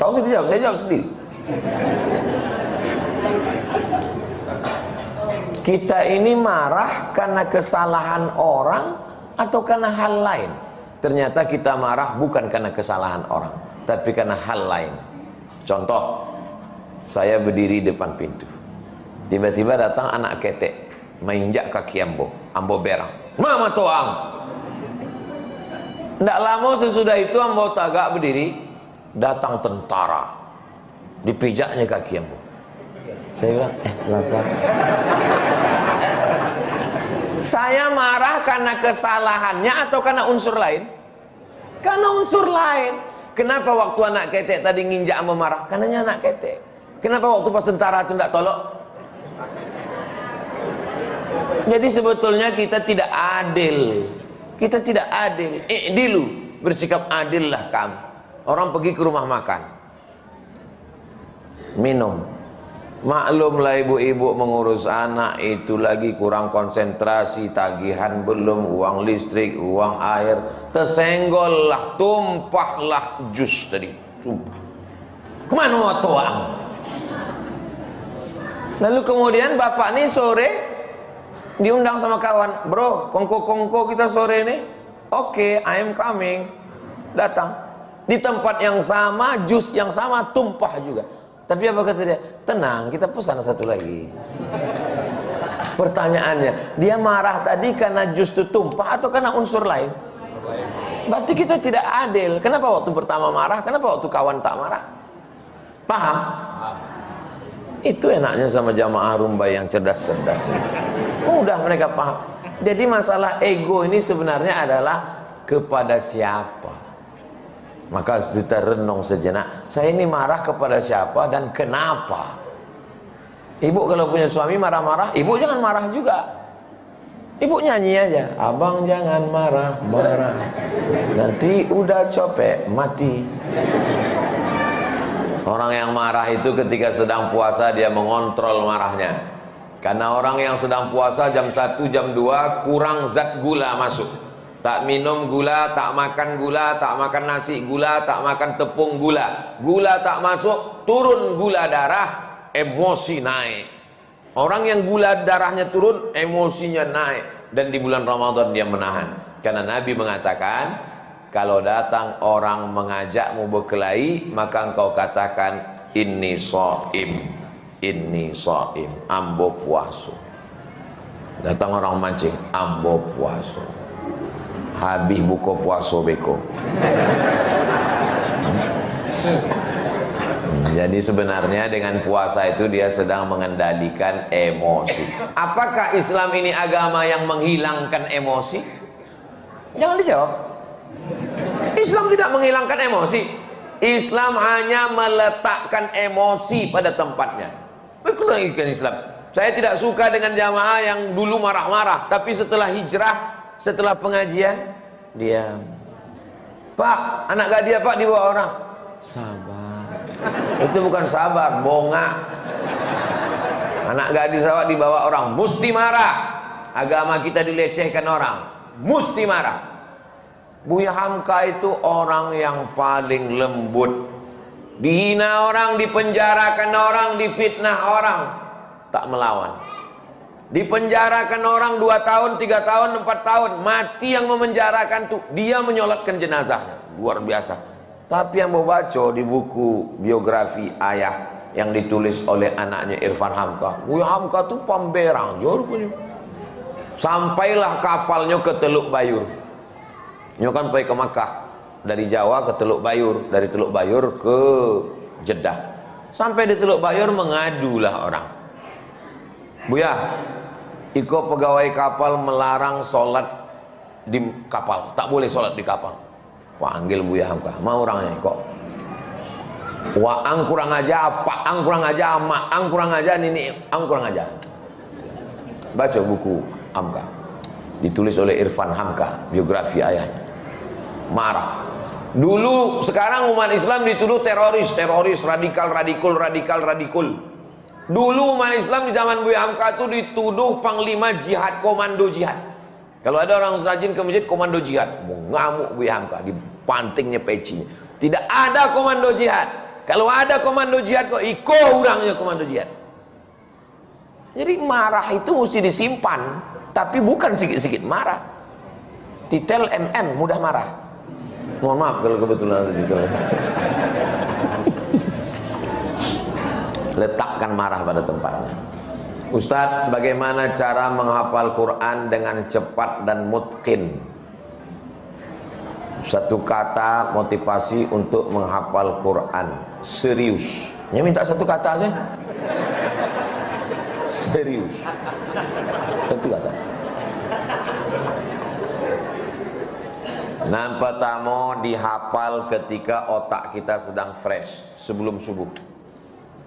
Tahu sendiri jawab, saya jawab sendiri. Kita ini marah karena kesalahan orang atau karena hal lain? Ternyata kita marah bukan karena kesalahan orang, tapi karena hal lain. Contoh, Saya berdiri depan pintu. Tiba-tiba datang anak ketek, menginjak kaki Ambo berang. Mama toang. Tidak lama sesudah itu Ambo tagak berdiri, datang tentara, dipijaknya kaki Ambo. Saya bilang, Bapak. Saya marah karena kesalahannya atau karena unsur lain? Karena unsur lain. Kenapa waktu anak ketek tadi nginjak Ambo marah? Karena anak ketek. Kenapa waktu pas tentara itu tidak tolok? Jadi sebetulnya kita tidak adil. Kita tidak adil. Dilu, bersikap adillah kamu. Orang pergi ke rumah makan, minum. Maklumlah ibu-ibu mengurus anak itu lagi kurang konsentrasi, tagihan belum, uang listrik, uang air, tersenggollah, tumpahlah jus tadi. Kemana mau tuang? Lalu kemudian bapak nih sore diundang sama kawan, bro, kongko kita sore ini, oke, I am coming. Datang di tempat yang sama, jus yang sama, tumpah juga. Tapi apa kata dia? Tenang, kita pesan satu lagi. Pertanyaannya, dia marah tadi karena jus itu tumpah atau karena unsur lain? Berarti kita tidak adil. Kenapa waktu pertama marah? Kenapa waktu kawan tak marah? Paham? Itu enaknya sama jamaah rumba yang cerdas-cerdas. Udah mereka paham. Jadi masalah ego ini sebenarnya adalah kepada siapa? Maka kita renung sejenak, saya ini marah kepada siapa dan kenapa? Ibu kalau punya suami marah-marah, ibu jangan marah juga. Ibu nyanyi aja, abang jangan marah-marah, nanti udah capek mati. Orang yang marah itu ketika sedang puasa dia mengontrol marahnya. Karena orang yang sedang puasa jam 1, jam 2 kurang zat gula masuk. Tak minum gula, tak makan gula, tak makan nasi gula, tak makan tepung gula. Gula tak masuk, turun gula darah, emosi naik. Orang yang gula darahnya turun, emosinya naik. Dan di bulan Ramadan dia menahan. Karena Nabi mengatakan, kalau datang orang mengajakmu berkelahi, maka engkau katakan, inni shaim, ambo puaso. Datang orang mancing, ambo puaso. Habis buka puasa beko. Jadi sebenarnya dengan puasa itu dia sedang mengendalikan emosi. Apakah Islam ini agama yang menghilangkan emosi? Jangan dijawab. Islam tidak menghilangkan emosi. Islam hanya meletakkan emosi pada tempatnya. Betul lagi kan Islam. Saya tidak suka dengan jamaah yang dulu marah-marah, tapi setelah hijrah, setelah pengajian, diam. Pak, anak gadis Pak dibawa orang. Sabar. Itu bukan sabar, bongak. Anak gadis awak dibawa orang, mesti marah. Agama kita dilecehkan orang, mesti marah. Buya Hamka itu orang yang paling lembut. Dihina orang, dipenjarakan orang, difitnah orang, tak melawan. Dipenjarakan orang 2 tahun, 3 tahun, 4 tahun, mati yang memenjarakan tuh, dia menyolatkan jenazahnya, luar biasa. Tapi yang mau baca di buku biografi ayah yang ditulis oleh anaknya Irfan Hamka, Buya Hamka tuh pemberang, sampailah kapalnya ke Teluk Bayur. Nyo kan pergi ke Makkah, dari Jawa ke Teluk Bayur, dari Teluk Bayur ke Jeddah. Sampai di Teluk Bayur mengadulah orang, Buya, iko pegawai kapal melarang sholat di kapal, tak boleh sholat di kapal. Panggil Buya Hamka, mau orangnya kok. Waang kurang aja, apa ang kurang aja, ama ang kurang aja, nini ang kurang aja. Baca buku Hamka, ditulis oleh Irfan Hamka, biografi ayahnya. Marah. Dulu, sekarang umat Islam dituduh teroris, radikal. Dulu umat Islam di zaman Buya Hamka itu dituduh panglima jihad, komando jihad. Kalau ada orang rajin ke masjid, komando jihad, ngamuk Buya Hamka, dipantingnya pecinya. Tidak ada komando jihad. Kalau ada komando jihad kok iko orangnya komando jihad. Jadi marah itu mesti disimpan, tapi bukan sikit-sikit marah. Titel mudah marah. Mohon maaf kalau kebetulan ada titel. Letakkan marah pada tempatnya. Ustadz, bagaimana cara menghafal Quran dengan cepat dan mutqin? Satu kata motivasi untuk menghafal Quran. Serius. Ya, minta satu kata aja. Serius. Satu kata. Nah, pertama dihafal ketika otak kita sedang fresh, sebelum subuh.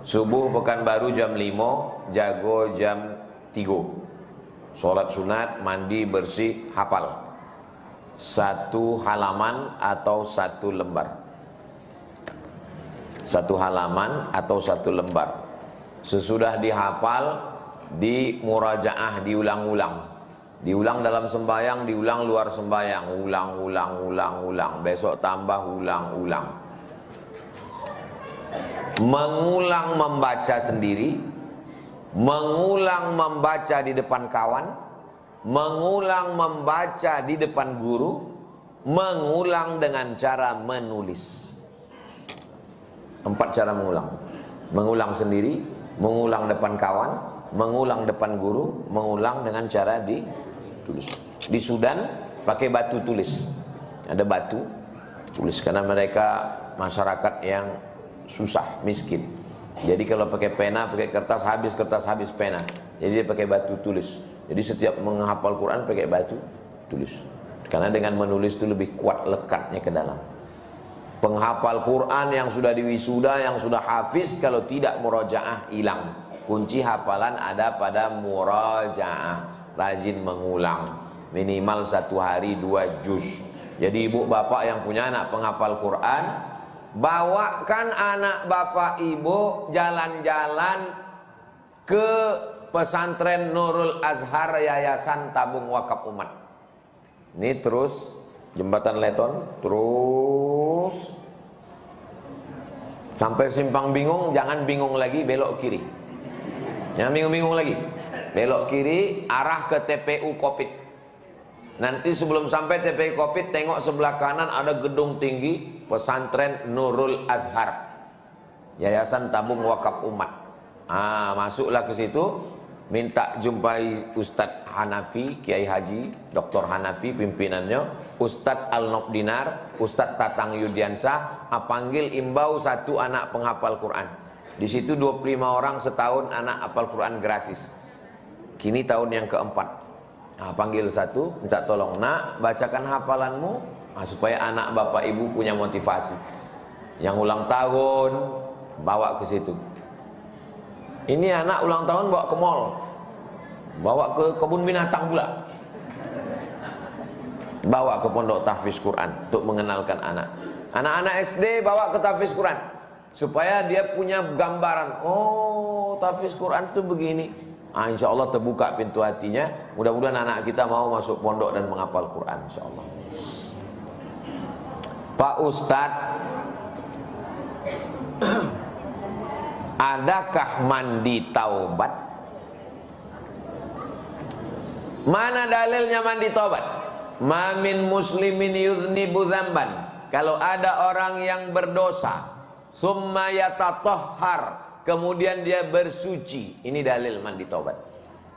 Subuh Pekanbaru jam 5, jago jam 3. Sholat sunat, mandi, bersih, hafal. Satu halaman atau satu lembar. Satu halaman atau satu lembar. Sesudah dihafal, di murajaah, diulang-ulang. Diulang dalam sembahyang, diulang luar sembahyang. Ulang. Besok tambah ulang. Mengulang membaca sendiri, mengulang membaca di depan kawan, mengulang membaca di depan guru, mengulang dengan cara menulis. 4 cara mengulang. Mengulang sendiri, mengulang depan kawan, mengulang depan guru, mengulang dengan cara ditulis. Di Sudan pakai batu tulis. Ada batu tulis karena mereka masyarakat yang susah, miskin. Jadi kalau pakai pena, pakai kertas habis pena. Jadi dia pakai batu tulis. Jadi setiap menghafal Quran pakai batu tulis. Karena dengan menulis itu lebih kuat lekatnya ke dalam. Penghafal Quran yang sudah diwisuda, yang sudah hafiz, kalau tidak murajaah hilang. Kunci hafalan ada pada murajaah. Rajin mengulang. Minimal 1 hari 2 juz. Jadi ibu bapak yang punya anak penghafal Quran, bawakan anak bapak ibu jalan-jalan ke pesantren Nurul Azhar Yayasan Tabung Wakaf Umat. Ini terus Jembatan Leton, terus sampai Simpang Bingung. Jangan bingung lagi, belok kiri. Jangan bingung-bingung lagi, belok kiri arah ke TPU Kopit. Nanti sebelum sampai TPU Kopit, tengok sebelah kanan ada gedung tinggi pesantren Nurul Azhar Yayasan Tabung Wakaf Umat. Masuklah ke situ, minta jumpai Ustadz Hanafi, Kiai Haji Dr. Hanafi pimpinannya, Ustadz Al-Nobdinar, Ustadz Tatang Yudiansah. Panggil imbau 1 anak penghafal Quran. Di situ 25 orang setahun anak hafal Quran gratis. Kini tahun yang keempat. Panggil 1, minta tolong, nak, bacakan hafalanmu, supaya anak bapak ibu punya motivasi. Yang ulang tahun bawa ke situ. Ini anak ulang tahun bawa ke mall, bawa ke kebun binatang pula, bawa ke pondok tahfiz Quran untuk mengenalkan anak. Anak-anak SD bawa ke tahfiz Quran supaya dia punya gambaran. Oh, tahfiz Quran itu begini. Insya Allah terbuka pintu hatinya. Mudah-mudahan anak kita mau masuk pondok dan menghafal Quran, insya Allah. Pak Ustadz, adakah mandi taubat? Mana dalilnya mandi taubat? Ma min muslimin yudhnibu dzamban. Kalau ada orang yang berdosa, summa yatatahhar, kemudian dia bersuci. Ini dalil mandi taubat.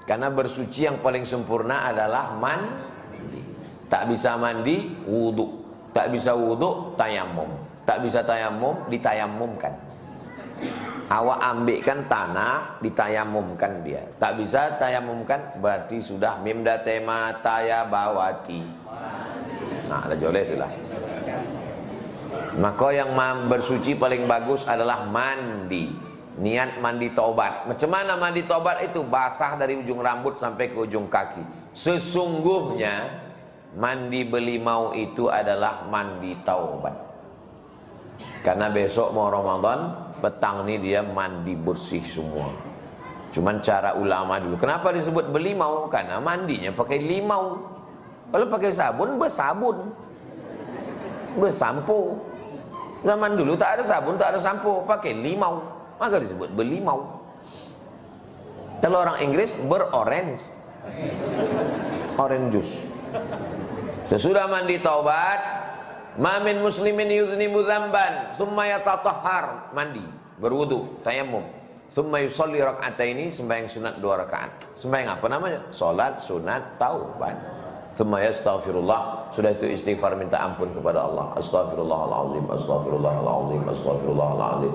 Karena bersuci yang paling sempurna adalah mandi. Tak bisa mandi, wudu. Tak bisa wudu, tayamum. Tak bisa tayamum, ditayamumkan. Awak ambilkan tanah, ditayamumkan dia. Tak bisa tayamumkan, berarti sudah mimda tema tayabawati. Nah, ada joleh itulah. Maka yang bersuci paling bagus adalah mandi. Niat mandi taubat. Macam mana mandi taubat itu? Basah dari ujung rambut sampai ke ujung kaki. Sesungguhnya mandi belimau itu adalah mandi taubat. Karena besok mau Ramadan, petang ini dia mandi bersih semua. Cuman cara ulama dulu. Kenapa disebut belimau? Karena mandinya pakai limau. Kalau pakai sabun, bersabun, bersampo. Zaman dulu tak ada sabun, tak ada sampo, pakai limau. Maka disebut belimau. Kalau orang Inggris berorange, orange juice. Sesudah mandi taubat, mamin muslimin yudhnibu dzamban summa yatatahhar, mandi, berwudu, tayamum. Summa yusalli raka'ataini, sembahyang sunat 2 rakaat. Sembahyang apa namanya? Salat sunat taubat. Summa yastaghfirullah, sudah itu istighfar minta ampun kepada Allah. Astaghfirullahalazim, astaghfirullahalazim, astaghfirullahalazim.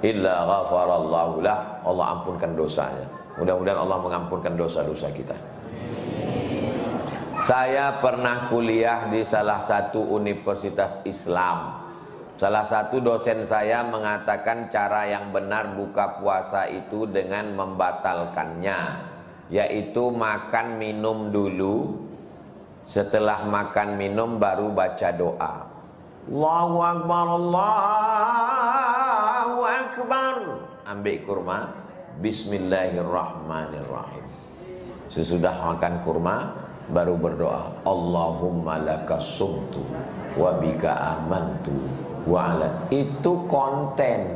Illa ghafarallahu lah, Allah ampunkan dosanya. Mudah-mudahan Allah mengampunkan dosa-dosa kita. Saya pernah kuliah di salah satu universitas Islam. Salah satu dosen saya mengatakan cara yang benar buka puasa itu dengan membatalkannya, yaitu makan minum dulu, setelah makan minum baru baca doa. Allahu Akbar, Allahu Akbar. Ambil kurma, Bismillahirrahmanirrahim. Sesudah makan kurma baru berdoa, Allahumma laka sumtu wa bika amantu wa ala. Itu konten.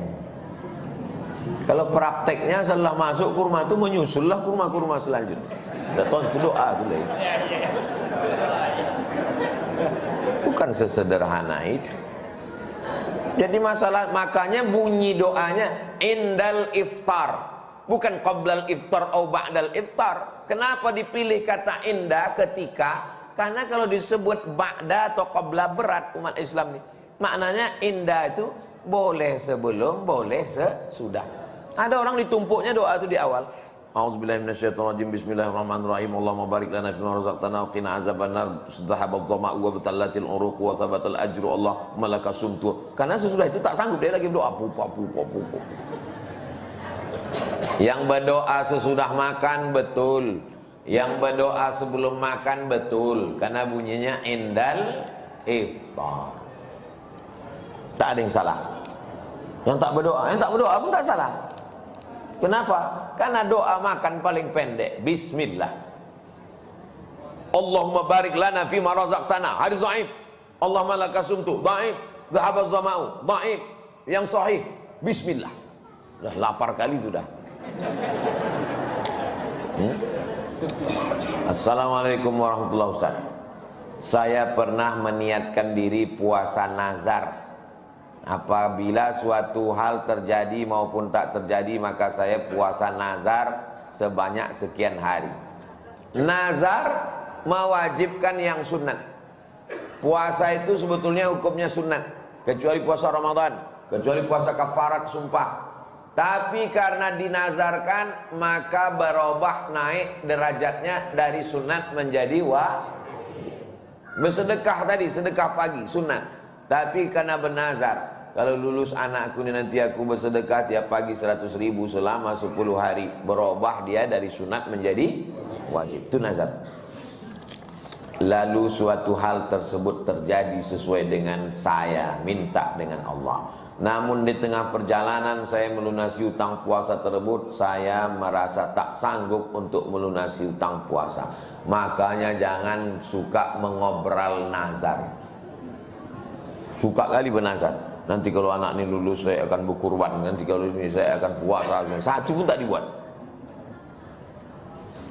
Kalau prakteknya setelah masuk kurma itu menyusullah kurma-kurma selanjutnya. Datang itu doa itu lah. Bukan sesederhana itu. Jadi masalah, makanya bunyi doanya indal iftar, bukan qoblal iftar atau ba'dal iftar. Kenapa dipilih kata inda ketika? Karena kalau disebut ba'da atau qobla berat umat Islam ini. Maknanya inda itu boleh sebelum, boleh sesudah. Ada orang ditumpuknya doa itu di awal. A'udzubillahi minasyaitonirrajim. Bismillahirrahmanirrahim. Allahumma barik lana fima razaqtana wa qina azabannar. Zahabal dhama'u wa batallatil uruq wa thabatal ajru. Allahumma laka sumtu. Karena sesudah itu tak sanggup dia lagi berdoa. Pupa. Yang berdoa sesudah makan betul, yang berdoa sebelum makan betul, karena bunyinya indal iftar. Tak ada yang salah. Yang tak berdoa pun tak salah. Kenapa? Karena doa makan paling pendek, bismillah. Allahumma barik lana fima razaqtana, hadis dhaif. Allahumma laka sumtu, dhaif. Dhahabaz zama'u, dhaif. Yang sahih, bismillah. Sudah lapar kali sudah. Assalamualaikum warahmatullahi wabarakatuh. Saya pernah meniatkan diri puasa nazar. Apabila suatu hal terjadi maupun tak terjadi, maka saya puasa nazar sebanyak sekian hari. Nazar mewajibkan yang sunat. Puasa itu sebetulnya hukumnya sunat, kecuali puasa Ramadan, kecuali puasa kafarat sumpah. Tapi karena dinazarkan, maka berubah naik derajatnya dari sunat menjadi wajib. Bersedekah tadi, sedekah pagi sunat. Tapi karena bernazar, kalau lulus anakku ini nanti aku bersedekah tiap pagi 100.000 selama 10 hari, berubah dia dari sunat menjadi wajib. Itu nazar. Lalu suatu hal tersebut terjadi sesuai dengan saya minta dengan Allah. Namun di tengah perjalanan saya melunasi utang puasa tersebut, saya merasa tak sanggup untuk melunasi utang puasa. Makanya jangan suka mengobrol nazar. Suka kali bernazar. Nanti kalau anak ini lulus saya akan berkurban, nanti kalau ini saya akan puasa. Satu pun tak dibuat.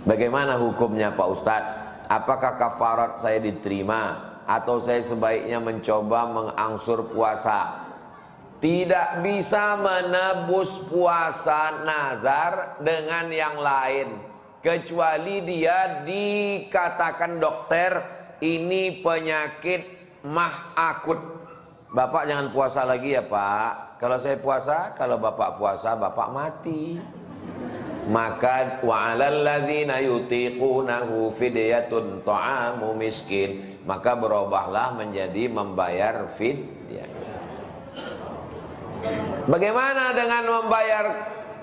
Bagaimana hukumnya Pak Ustadz? Apakah kafarat saya diterima atau saya sebaiknya mencoba mengangsur puasa? Tidak bisa menebus puasa nazar dengan yang lain, kecuali dia dikatakan dokter ini penyakit mah akut. Bapak jangan puasa lagi ya Pak. Kalau saya puasa, kalau Bapak puasa, Bapak mati. Maka wa'alal ladzina yutiqunahu fidyatun ta'amu miskin. Maka berubahlah menjadi membayar fidyah. Bagaimana dengan membayar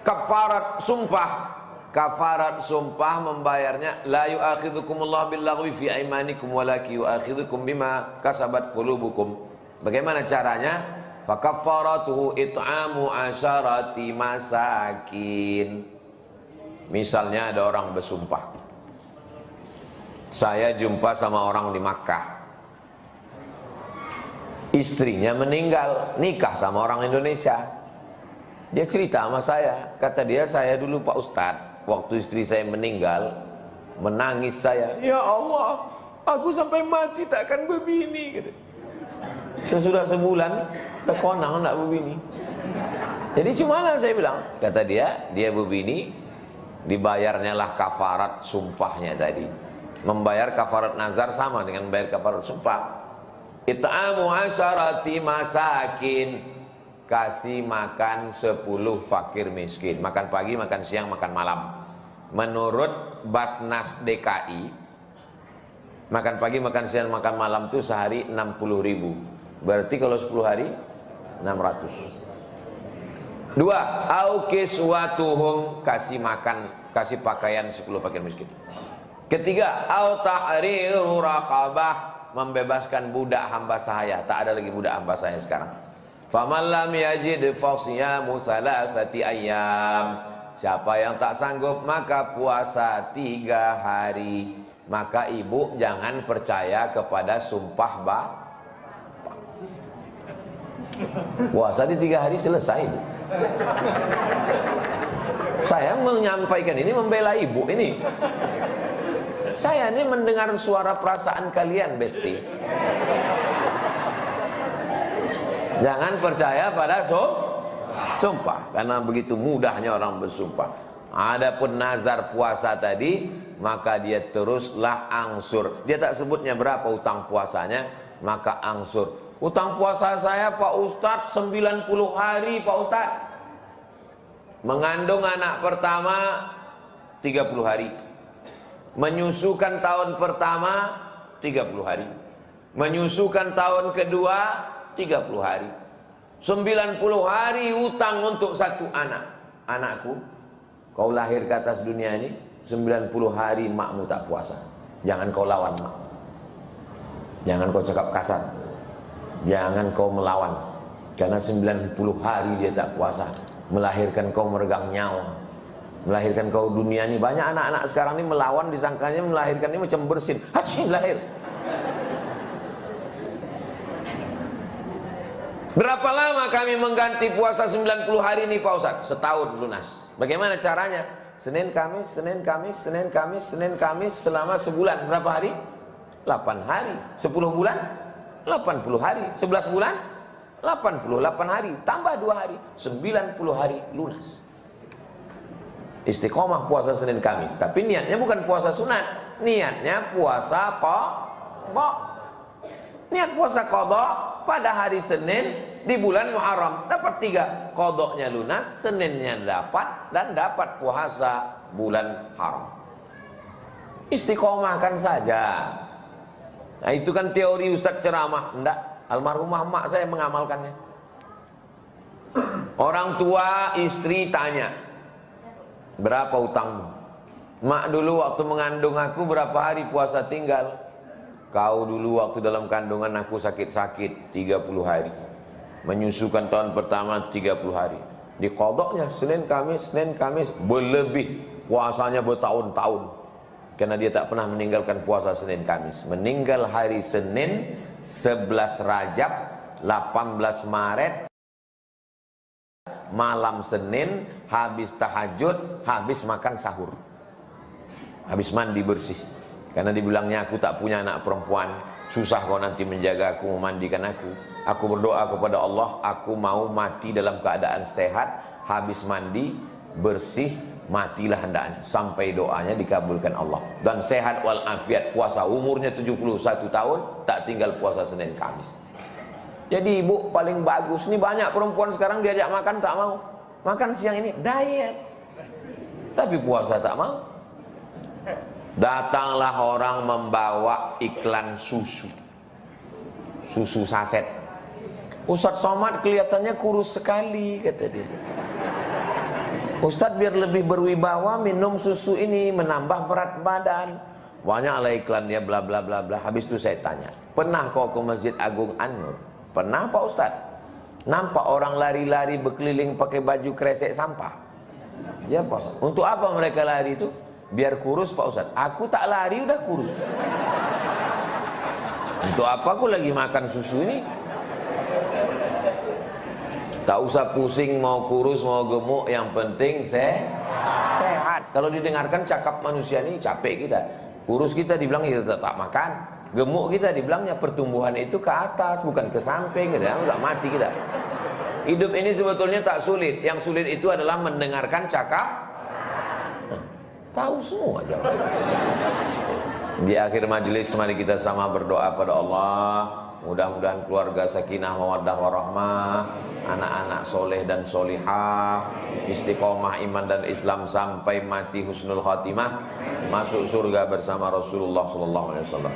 kafarat sumpah? Kafarat sumpah membayarnya la yu'akhidhukumullahu billaghwi fi aymanikum walakin yu'akhidhukum bima kasabat qulubukum. Bagaimana caranya? Fakaffaratuhu it'amu asyarati masakin. Misalnya ada orang bersumpah, saya jumpa sama orang di Makkah, istrinya meninggal, nikah sama orang Indonesia. Dia cerita sama saya, kata dia, saya dulu Pak Ustadz, waktu istri saya meninggal, menangis saya, ya Allah, aku sampai mati takkan berbini gitu. Sesudah sebulan, terkonang nak berbini. Jadi cuma saya bilang, kata dia begini, dibayarnya lah kafarat sumpahnya tadi. Membayar kafarat nazar sama dengan bayar kafarat sumpah. It'amu asyarati masakin, kasih makan 10 fakir miskin, makan pagi, makan siang, makan malam. Menurut Basnas DKI, makan pagi, makan siang, makan malam itu sehari 60.000. Berarti kalau 10 hari 600. 2, au kiswatuhum, kasih makan, kasih pakaian 10 fakir miskin. Ketiga, au tahriru raqabah, membebaskan budak hamba sahaya. Tak ada lagi budak hamba sahaya sekarang. Faman lam yajid fasyamu salasati ayyam, siapa yang tak sanggup maka puasa 3 hari. Maka ibu jangan percaya kepada sumpah puasa di 3 hari selesai, ibu. Saya menyampaikan ini membela ibu ini. Saya ini mendengar suara perasaan kalian, Besti. Jangan percaya pada sumpah, karena begitu mudahnya orang bersumpah. Adapun nazar puasa tadi, maka dia teruslah angsur. Dia tak sebutnya berapa utang puasanya, maka angsur. Utang puasa saya Pak Ustadz 90 hari Pak Ustadz. Mengandung anak pertama 30 hari. Menyusukan tahun pertama 30 hari. Menyusukan tahun kedua 30 hari. 90 hari utang untuk satu anak. Anakku, kau lahir ke atas dunia ini 90 hari makmu tak puasa. Jangan kau lawan mak. Jangan kau cakap kasar. Jangan kau melawan. Karena 90 hari dia tak puasa, melahirkan kau meregang nyawa, melahirkan kau dunia ini. Banyak anak-anak sekarang ini melawan, disangkanya melahirkan ini macam bersin. Hashim lahir. Berapa lama kami mengganti puasa 90 hari ini Pak Ustadz? Setahun lunas. Bagaimana caranya? Senin Kamis, Senin Kamis, Senin Kamis, Senin Kamis selama sebulan. Berapa hari? 8 hari. 10 bulan? 80 hari. 11 bulan? 88 hari. Tambah 2 hari. 90 hari lunas. Istiqomah puasa Senin Kamis. Tapi niatnya bukan puasa sunat. Niatnya puasa qadha. Niat puasa qadha pada hari Senin di bulan Muharram. Dapat 3. Qadhanya lunas, Seninnya dapat, dan dapat puasa bulan haram. Istiqomahkan saja. Nah, itu kan teori Ustadz ceramah. Enggak, almarhumah mak saya mengamalkannya. Orang tua istri tanya, berapa utangmu? Mak dulu waktu mengandung aku berapa hari puasa tinggal? Kau dulu waktu dalam kandungan aku sakit-sakit 30 hari. Menyusukan tahun pertama 30 hari. Di qadhanya Senin Kamis, Senin Kamis, berlebih puasanya bertahun-tahun. Karena dia tak pernah meninggalkan puasa Senin Kamis. Meninggal hari Senin 11 Rajab 18 Maret, malam Senin, habis tahajud, habis makan sahur, habis mandi bersih. Karena dibilangnya aku tak punya anak perempuan, susah kau nanti menjaga aku, memandikan aku. Aku berdoa kepada Allah, aku mau mati dalam keadaan sehat, habis mandi bersih, matilah hendaknya, sampai doanya dikabulkan Allah. Dan sehat walafiat, puasa umurnya 71 tahun, tak tinggal puasa Senin Kamis. Jadi ibu paling bagus. Ini banyak perempuan sekarang diajak makan tak mau. Makan siang ini diet, tapi puasa tak mau. Datanglah orang membawa iklan susu saset. Ustadz Somad kelihatannya kurus sekali, kata dia. Ustadz biar lebih berwibawa minum susu ini, menambah berat badan. Banyaklah iklannya bla bla bla bla. Habis itu saya tanya, pernah kau ke Masjid Agung An-Nur? Pernah Pak Ustadz? Nampak orang lari-lari berkeliling pakai baju kresek sampah? Ya Pak Ustadz. Untuk apa mereka lari itu? Biar kurus Pak Ustadz. Aku tak lari udah kurus. Untuk apa aku lagi makan susu ini? Tak usah pusing mau kurus mau gemuk, yang penting sehat. Kalau didengarkan cakap manusia ini capek kita. Kurus kita dibilang kita tak makan, gemuk kita dibilangnya pertumbuhan itu ke atas bukan ke samping, kita udah mati kita. Hidup ini sebetulnya tak sulit. Yang sulit itu adalah mendengarkan cakap. Tahu semua jawaban. Di akhir majelis mari kita sama berdoa pada Allah. Mudah-mudahan keluarga sakinah mawaddah warahmah, anak-anak soleh dan solihah, istiqomah iman dan Islam sampai mati husnul khatimah, masuk surga bersama Rasulullah sallallahu alaihi wasallam.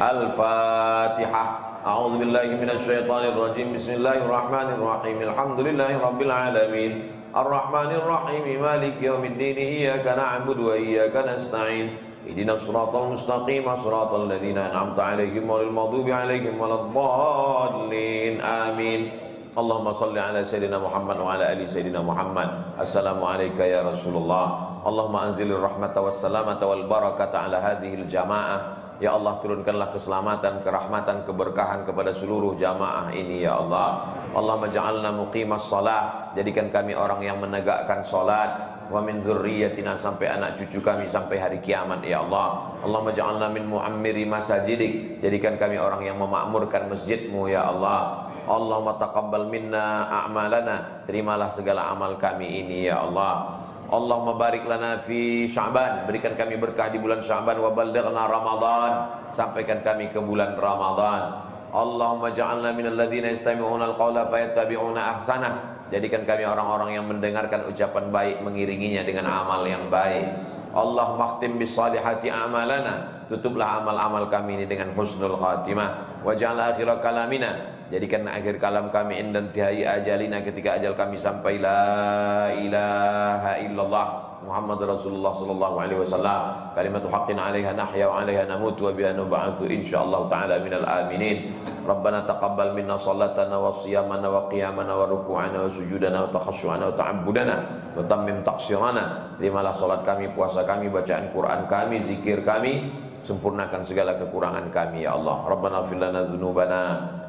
Al-Fatihah. A'udzu billahi minasyaitonir rajim. Bismillahirrahmanirrahim. Alhamdulillahirabbil alamin. Ar-Rahmanir Rahim. Maliki yaumiddin. Iyyaka na'budu wa iyyaka nasta'in. Ihdinas siratal mustaqim, siratal ladzina an'amta 'alaihim ghairil maghdubi 'alaihim waladdallin. Amin. Allahumma shalli ala sayyidina Muhammad wa ala ali sayyidina Muhammad. Assalamu alayka ya Rasulullah. Allahumma anzilir rahmata was salamata wal barakata ala hadhil jamaah. Ya Allah, turunkanlah keselamatan, kerahmatan, keberkahan kepada seluruh jamaah ini ya Allah. Allahumma ja'alna muqimas shalah, jadikan kami orang yang menegakkan salat. Wa min dzurriyyatina, sampai anak cucu kami sampai hari kiamat ya Allah. Allahumma ja'alna min mu'ammiri masajidik, jadikan kami orang yang memakmurkan masjidmu ya Allah. Allahumma taqabbal minna a'malana, terimalah segala amal kami ini ya Allah. Allahumma barik lana fi Sya'ban, berikan kami berkah di bulan Sya'ban. Wa ballighna Ramadan, sampaikan kami ke bulan Ramadan. Allahumma ja'alna minal ladzina yastami'una al-qawla fayattabi'una ahsanah, jadikan kami orang-orang yang mendengarkan ucapan baik mengiringinya dengan amal yang baik. Allahumma khtim bisalihati a'malana, tutuplah amal-amal kami ini dengan husnul khatimah. Waj'al akhira kalamina, jadikan akhir kalam kami inda intihai ajalina, ketika ajal kami sampai la ilaha illallah Muhammad Rasulullah sallallahu alaihi wasallam, kalimatu haqqin 'alaiha nahya wa 'alaiha namut wa biha nub'atsu insyaallah taala minal aminin. Rabbana taqabbal minna salatana wa siyamana wa qiyamana wa ruku'ana wa sujudana wa takhasyu'ana wa ta'abbudana wa tammim taqsirana. Terimalah salat kami, puasa kami, bacaan Quran kami, zikir kami, sempurnakan segala kekurangan kami ya Allah. Rabbana fir lana dzunubana,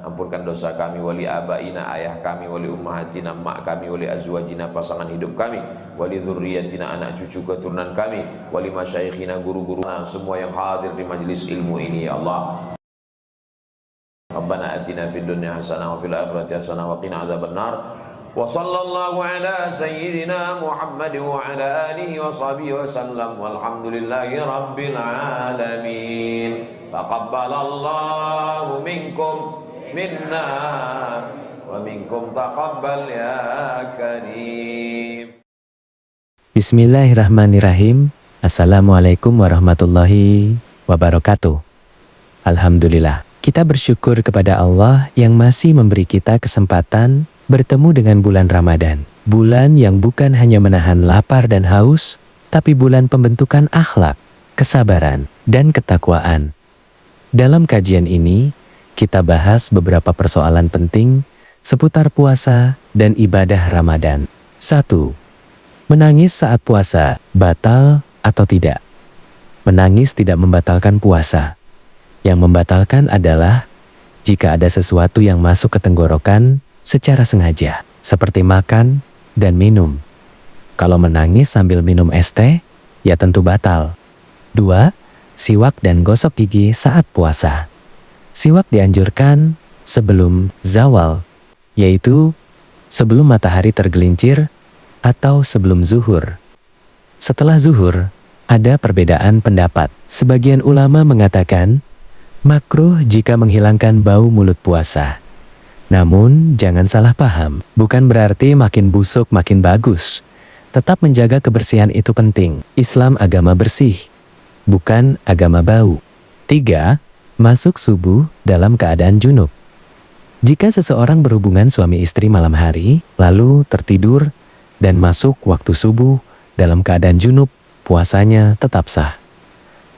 ampunkan dosa kami, wali abaina, ayah kami, wali ummahatina, mak kami, wali azwajina, pasangan hidup kami, wali dzurriyyatina, anak cucu keturunan kami, wali masyayikhina, guru-guru, semua yang hadir di majelis ilmu ini ya Allah. Rabbana atina fid dunya hasanah wa fil akhirati hasanah wa qina adzabannar. Wa sallallahu ala sayyidina Muhammad wa ala alihi wa sahbihi wa sallam, walhamdulillahi rabbil alamin. Taqabbalallahu minkum minna wa minkum taqabbal ya karim. Bismillahirrahmanirrahim. Assalamualaikum warahmatullahi wabarakatuh. Alhamdulillah, kita bersyukur kepada Allah yang masih memberi kita kesempatan bertemu dengan bulan Ramadan. Bulan yang bukan hanya menahan lapar dan haus, tapi bulan pembentukan akhlak, kesabaran, dan ketakwaan. Dalam kajian ini, kita bahas beberapa persoalan penting seputar puasa dan ibadah Ramadan. 1. Menangis saat puasa, batal atau tidak? Menangis tidak membatalkan puasa. Yang membatalkan adalah jika ada sesuatu yang masuk ke tenggorokan secara sengaja, seperti makan dan minum. Kalau menangis sambil minum es teh, ya tentu batal. 2. Siwak dan gosok gigi saat puasa. Siwak dianjurkan sebelum zawal, yaitu sebelum matahari tergelincir atau sebelum zuhur. Setelah zuhur, ada perbedaan pendapat. Sebagian ulama mengatakan makruh jika menghilangkan bau mulut puasa. Namun, jangan salah paham, bukan berarti makin busuk makin bagus. Tetap menjaga kebersihan itu penting. Islam agama bersih, bukan agama bau. 3. Masuk subuh dalam keadaan junub. Jika seseorang berhubungan suami istri malam hari, lalu tertidur dan masuk waktu subuh dalam keadaan junub, puasanya tetap sah.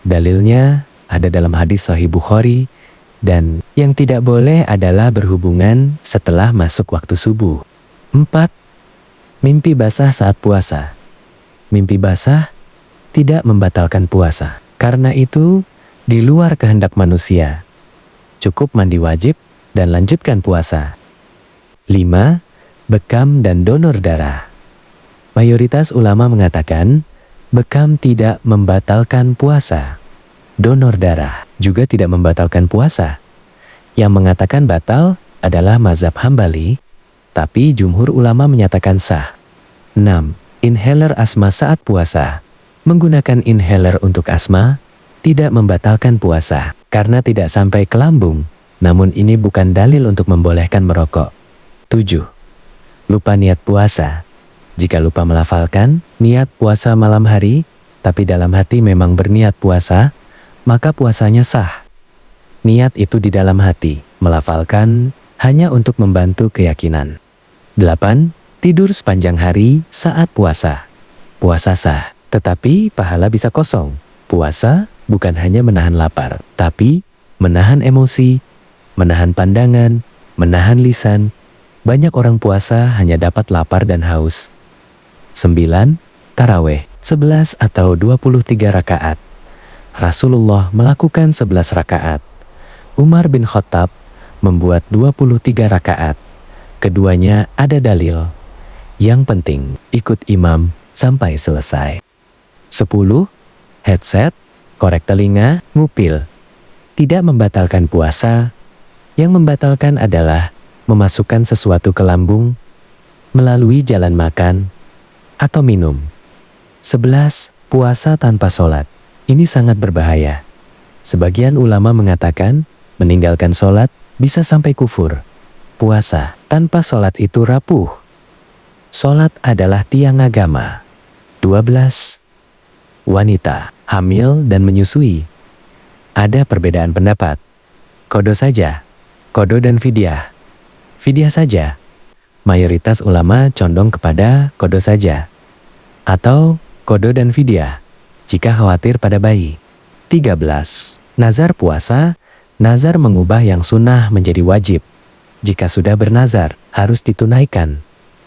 Dalilnya ada dalam hadis Sahih Bukhari, dan yang tidak boleh adalah berhubungan setelah masuk waktu subuh. 4. Mimpi basah saat puasa. Mimpi basah tidak membatalkan puasa. Karena itu, di luar kehendak manusia. Cukup mandi wajib dan lanjutkan puasa. 5. Bekam dan donor darah. Mayoritas ulama mengatakan, bekam tidak membatalkan puasa. Donor darah juga tidak membatalkan puasa. Yang mengatakan batal adalah mazhab Hambali tapi jumhur ulama menyatakan sah. 6. Inhaler asma saat puasa. Menggunakan inhaler untuk asma tidak membatalkan puasa karena tidak sampai ke lambung, namun ini bukan dalil untuk membolehkan merokok. 7. Lupa niat puasa. Jika lupa melafalkan niat puasa malam hari, tapi dalam hati memang berniat puasa, maka puasanya sah. Niat itu di dalam hati, melafalkan hanya untuk membantu keyakinan. 8. Tidur sepanjang hari saat puasa. Puasa sah, tetapi pahala bisa kosong. Puasa bukan hanya menahan lapar, tapi menahan emosi, menahan pandangan, menahan lisan. Banyak orang puasa hanya dapat lapar dan haus. 9. Taraweh 11 atau 23 rakaat. Rasulullah melakukan 11 rakaat. Umar bin Khattab membuat 23 rakaat. Keduanya ada dalil. Yang penting, ikut imam sampai selesai. 10. Headset, korek telinga, ngupil. Tidak membatalkan puasa. Yang membatalkan adalah memasukkan sesuatu ke lambung melalui jalan makan atau minum. 11. Puasa tanpa sholat. Ini sangat berbahaya. Sebagian ulama mengatakan meninggalkan sholat bisa sampai kufur. Puasa tanpa sholat itu rapuh. Sholat adalah tiang agama. 12. Wanita, hamil dan menyusui. Ada perbedaan pendapat. Qadha saja, qadha dan fidyah. Fidyah saja. Mayoritas ulama condong kepada qadha saja. Atau qadha dan fidyah jika khawatir pada bayi. 13. Nazar puasa. Nazar mengubah yang sunnah menjadi wajib. Jika sudah bernazar, harus ditunaikan.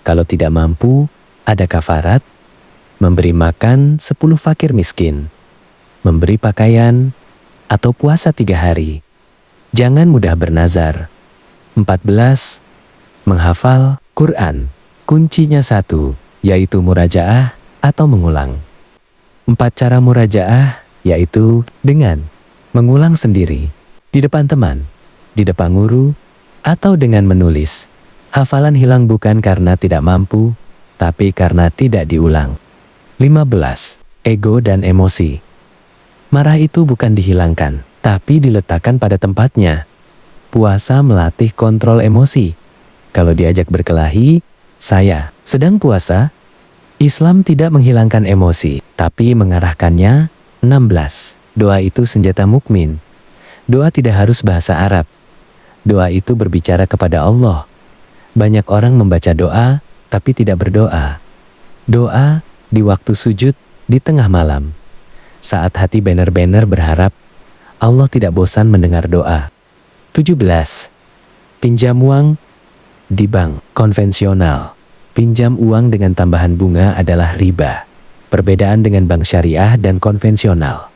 Kalau tidak mampu, ada kafarat, memberi makan 10 fakir miskin, memberi pakaian, atau puasa 3 hari. Jangan mudah bernazar. 14. Menghafal Quran. Kuncinya 1, yaitu murajaah atau mengulang. 4 cara murajaah, yaitu dengan mengulang sendiri, di depan teman, di depan guru, atau dengan menulis. Hafalan hilang bukan karena tidak mampu, tapi karena tidak diulang. 15. Ego dan emosi. Marah itu bukan dihilangkan, tapi diletakkan pada tempatnya. Puasa melatih kontrol emosi. Kalau diajak berkelahi, saya sedang puasa. Islam tidak menghilangkan emosi, tapi mengarahkannya. 16. Doa itu senjata mukmin. Doa tidak harus bahasa Arab. Doa itu berbicara kepada Allah. Banyak orang membaca doa, tapi tidak berdoa. Doa di waktu sujud, di tengah malam. Saat hati benar-benar berharap, Allah tidak bosan mendengar doa. 17. Pinjam uang di bank konvensional. Pinjam uang dengan tambahan bunga adalah riba. Perbedaan dengan bank syariah dan konvensional.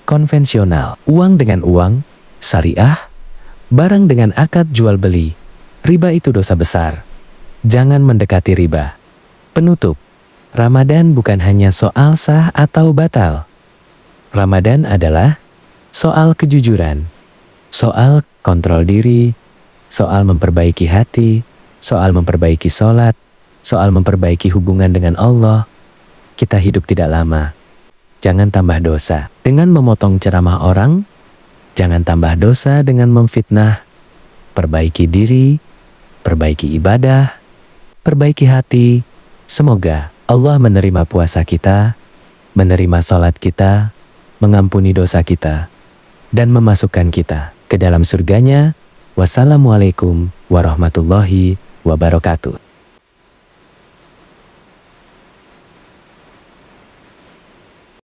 Konvensional, uang dengan uang. Syariah, barang dengan akad jual beli. Riba itu dosa besar. Jangan mendekati riba. Penutup. Ramadan bukan hanya soal sah atau batal. Ramadan adalah soal kejujuran, soal kontrol diri, soal memperbaiki hati, soal memperbaiki sholat, soal memperbaiki hubungan dengan Allah. Kita hidup tidak lama. Jangan tambah dosa dengan memotong ceramah orang. Jangan tambah dosa dengan memfitnah. Perbaiki diri, perbaiki ibadah, perbaiki hati. Semoga Allah menerima puasa kita, menerima sholat kita, mengampuni dosa kita, dan memasukkan kita ke dalam surganya. Wassalamualaikum warahmatullahi wabarakatuh.